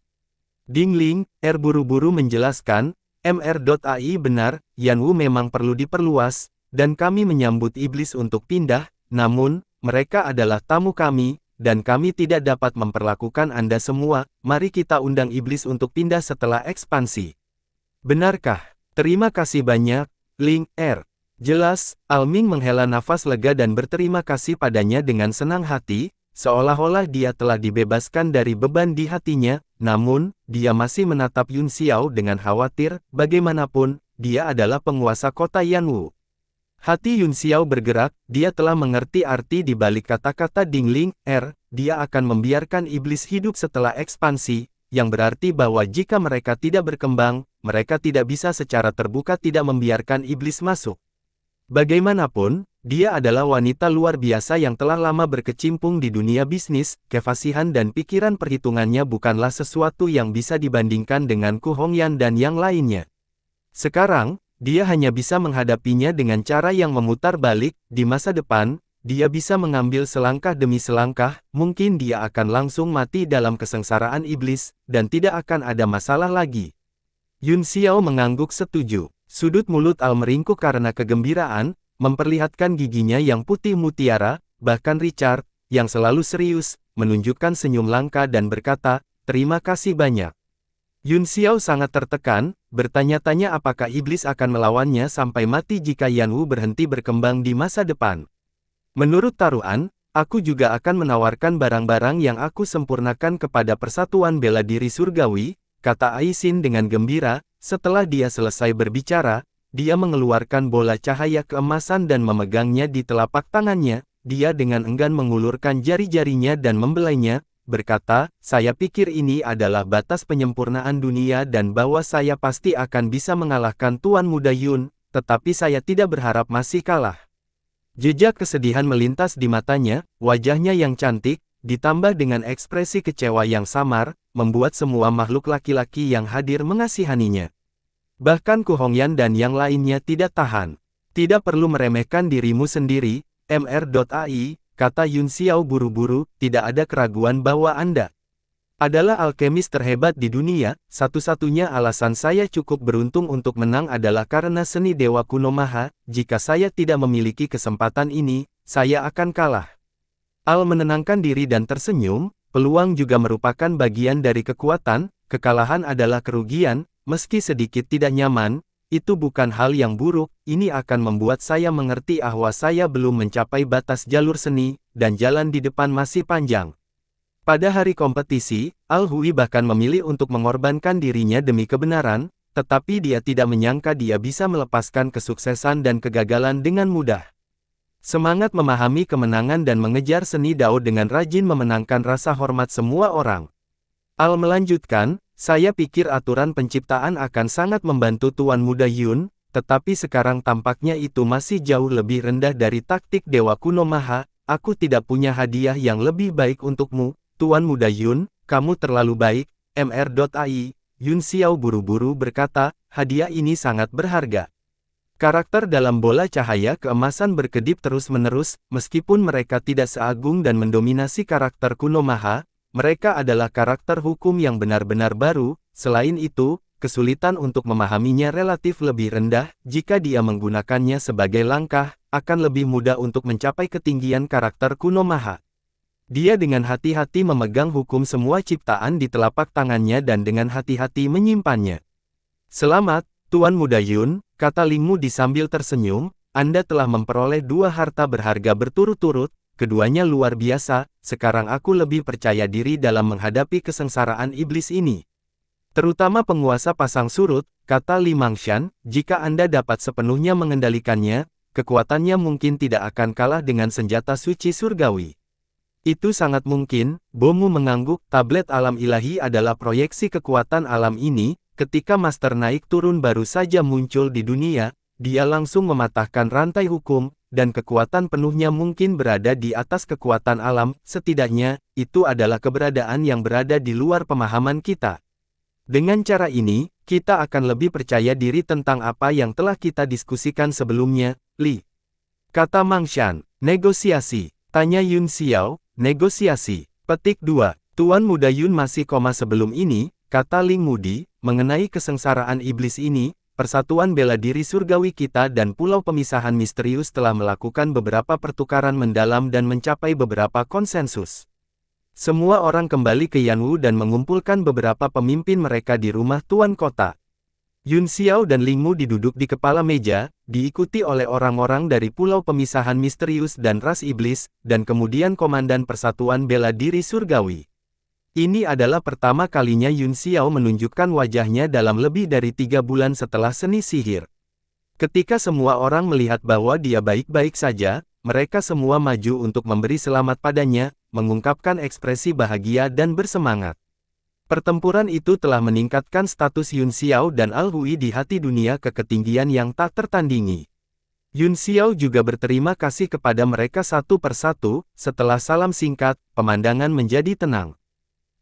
Ding Ling, buru-buru menjelaskan, MR.AI benar, Yan Wu memang perlu diperluas, dan kami menyambut iblis untuk pindah, namun, mereka adalah tamu kami, dan kami tidak dapat memperlakukan Anda semua, mari kita undang iblis untuk pindah setelah ekspansi. Benarkah? Terima kasih banyak, Ling Er. Jelas, Alming menghela nafas lega dan berterima kasih padanya dengan senang hati, seolah-olah dia telah dibebaskan dari beban di hatinya, namun, dia masih menatap Yun Xiao dengan khawatir, bagaimanapun, dia adalah penguasa kota Yan Wu. Hati Yun Xiao bergerak, dia telah mengerti arti di balik kata-kata Ding Ling Er, dia akan membiarkan iblis hidup setelah ekspansi, yang berarti bahwa jika mereka tidak berkembang, mereka tidak bisa secara terbuka tidak membiarkan iblis masuk. Bagaimanapun, dia adalah wanita luar biasa yang telah lama berkecimpung di dunia bisnis, kefasihan dan pikiran perhitungannya bukanlah sesuatu yang bisa dibandingkan dengan Ku Hongyan dan yang lainnya. Sekarang, dia hanya bisa menghadapinya dengan cara yang memutar balik, di masa depan, dia bisa mengambil selangkah demi selangkah, mungkin dia akan langsung mati dalam kesengsaraan iblis, dan tidak akan ada masalah lagi. Yun Xiao mengangguk setuju. Sudut mulut Al meringkuk karena kegembiraan, memperlihatkan giginya yang putih mutiara, bahkan Richard, yang selalu serius, menunjukkan senyum langka dan berkata, terima kasih banyak. Yun Xiao sangat tertekan, bertanya-tanya apakah iblis akan melawannya sampai mati jika Yan Wu berhenti berkembang di masa depan. Menurut taruhan, aku juga akan menawarkan barang-barang yang aku sempurnakan kepada Persatuan Bela Diri Surgawi, kata Aisin dengan gembira. Setelah dia selesai berbicara, dia mengeluarkan bola cahaya keemasan dan memegangnya di telapak tangannya, dia dengan enggan mengulurkan jari-jarinya dan membelainya, berkata, saya pikir ini adalah batas penyempurnaan dunia dan bahwa saya pasti akan bisa mengalahkan Tuan Muda Yun, tetapi saya tidak berharap masih kalah. Jejak kesedihan melintas di matanya, wajahnya yang cantik, ditambah dengan ekspresi kecewa yang samar, membuat semua makhluk laki-laki yang hadir mengasihaninya. Bahkan Ku Hongyan dan yang lainnya tidak tahan. Tidak perlu meremehkan dirimu sendiri, Mr.ai, kata Yun Xiao buru-buru, tidak ada keraguan bahwa Anda adalah alkemis terhebat di dunia. Satu-satunya alasan saya cukup beruntung untuk menang adalah karena seni Dewa Kuno Maha. Jika saya tidak memiliki kesempatan ini, saya akan kalah. Al menenangkan diri dan tersenyum, peluang juga merupakan bagian dari kekuatan, kekalahan adalah kerugian, meski sedikit tidak nyaman, itu bukan hal yang buruk, ini akan membuat saya mengerti bahwa saya belum mencapai batas jalur seni, dan jalan di depan masih panjang. Pada hari kompetisi, Al Hui bahkan memilih untuk mengorbankan dirinya demi kebenaran, tetapi dia tidak menyangka dia bisa melepaskan kesuksesan dan kegagalan dengan mudah. Semangat memahami kemenangan dan mengejar seni Dao dengan rajin memenangkan rasa hormat semua orang. Al melanjutkan, saya pikir aturan penciptaan akan sangat membantu Tuan Muda Yun, tetapi sekarang tampaknya itu masih jauh lebih rendah dari taktik Dewa Kuno Maha. Aku tidak punya hadiah yang lebih baik untukmu, Tuan Muda Yun, kamu terlalu baik, Mr.ai. Yun Xiao buru-buru berkata, hadiah ini sangat berharga. Karakter dalam bola cahaya keemasan berkedip terus-menerus, meskipun mereka tidak seagung dan mendominasi karakter Kuno Maha, mereka adalah karakter hukum yang benar-benar baru. Selain itu, kesulitan untuk memahaminya relatif lebih rendah. Jika dia menggunakannya sebagai langkah, akan lebih mudah untuk mencapai ketinggian karakter Kuno Maha. Dia dengan hati-hati memegang hukum semua ciptaan di telapak tangannya dan dengan hati-hati menyimpannya. Selamat, Tuan Muda Yun, kata Ling Mudi sambil tersenyum, Anda telah memperoleh 2 harta berharga berturut-turut. Keduanya luar biasa, sekarang aku lebih percaya diri dalam menghadapi kesengsaraan iblis ini. Terutama penguasa pasang surut, kata Li Mangshan, jika Anda dapat sepenuhnya mengendalikannya, kekuatannya mungkin tidak akan kalah dengan senjata suci surgawi. Itu sangat mungkin, Bomu mengangguk, tablet alam ilahi adalah proyeksi kekuatan alam ini, ketika Master naik turun baru saja muncul di dunia, dia langsung mematahkan rantai hukum, dan kekuatan penuhnya mungkin berada di atas kekuatan alam, setidaknya, itu adalah keberadaan yang berada di luar pemahaman kita. Dengan cara ini, kita akan lebih percaya diri tentang apa yang telah kita diskusikan sebelumnya, Li. Kata Mangshan, negosiasi, tanya Yun Xiao, negosiasi. Petik 2, Tuan Muda Yun masih koma sebelum ini, kata Ling Mudi, mengenai kesengsaraan iblis ini. Persatuan Bela Diri Surgawi kita dan Pulau Pemisahan Misterius telah melakukan beberapa pertukaran mendalam dan mencapai beberapa konsensus. Semua orang kembali ke Yanwu dan mengumpulkan beberapa pemimpin mereka di rumah Tuan Kota. Yun Xiao dan Ling Mu duduk di kepala meja, diikuti oleh orang-orang dari Pulau Pemisahan Misterius dan Ras Iblis, dan kemudian Komandan Persatuan Bela Diri Surgawi. Ini adalah pertama kalinya Yun Xiao menunjukkan wajahnya dalam lebih dari 3 bulan setelah seni sihir. Ketika semua orang melihat bahwa dia baik-baik saja, mereka semua maju untuk memberi selamat padanya, mengungkapkan ekspresi bahagia dan bersemangat. Pertempuran itu telah meningkatkan status Yun Xiao dan Al Hui di hati dunia ke ketinggian yang tak tertandingi. Yun Xiao juga berterima kasih kepada mereka satu persatu. Setelah salam singkat, pemandangan menjadi tenang.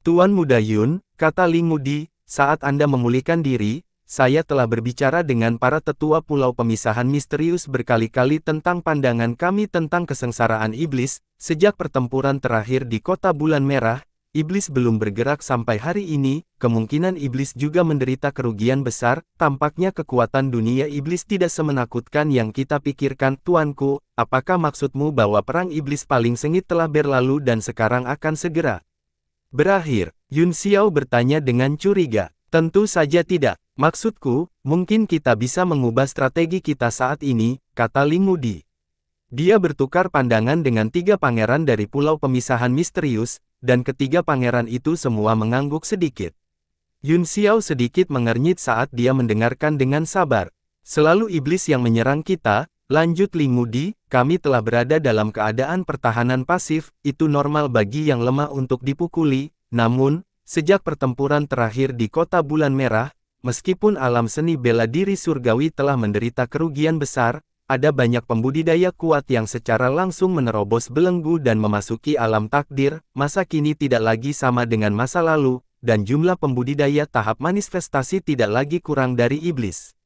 Tuan Muda Yun, kata Ling Mudi, saat Anda memulihkan diri, saya telah berbicara dengan para tetua Pulau Pemisahan Misterius berkali-kali tentang pandangan kami tentang kesengsaraan iblis. Sejak pertempuran terakhir di Kota Bulan Merah, iblis belum bergerak sampai hari ini. Kemungkinan iblis juga menderita kerugian besar. Tampaknya kekuatan dunia iblis tidak semenakutkan yang kita pikirkan. Tuanku, apakah maksudmu bahwa perang iblis paling sengit telah berlalu dan sekarang akan segera berakhir? Yun Xiao bertanya dengan curiga. Tentu saja tidak. Maksudku, mungkin kita bisa mengubah strategi kita saat ini, kata Ling Mudi. Dia bertukar pandangan dengan 3 pangeran dari Pulau Pemisahan Misterius, dan ketiga pangeran itu semua mengangguk sedikit. Yun Xiao sedikit mengernyit saat dia mendengarkan dengan sabar. Selalu iblis yang menyerang kita, lanjut Ling Mudi, kami telah berada dalam keadaan pertahanan pasif, itu normal bagi yang lemah untuk dipukuli. Namun, sejak pertempuran terakhir di Kota Bulan Merah, meskipun alam seni bela diri surgawi telah menderita kerugian besar, ada banyak pembudidaya kuat yang secara langsung menerobos belenggu dan memasuki alam takdir. Masa kini tidak lagi sama dengan masa lalu, dan jumlah pembudidaya tahap manifestasi tidak lagi kurang dari iblis.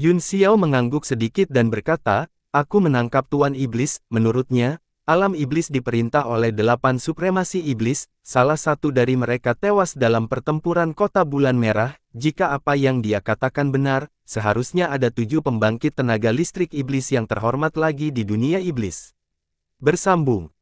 Yun Xiao mengangguk sedikit dan berkata, aku menangkap Tuan Iblis. Menurutnya, alam iblis diperintah oleh 8 supremasi iblis, salah satu dari mereka tewas dalam pertempuran kota bulan merah. Jika apa yang dia katakan benar, seharusnya ada 7 pembangkit tenaga listrik iblis yang terhormat lagi di dunia iblis. Bersambung.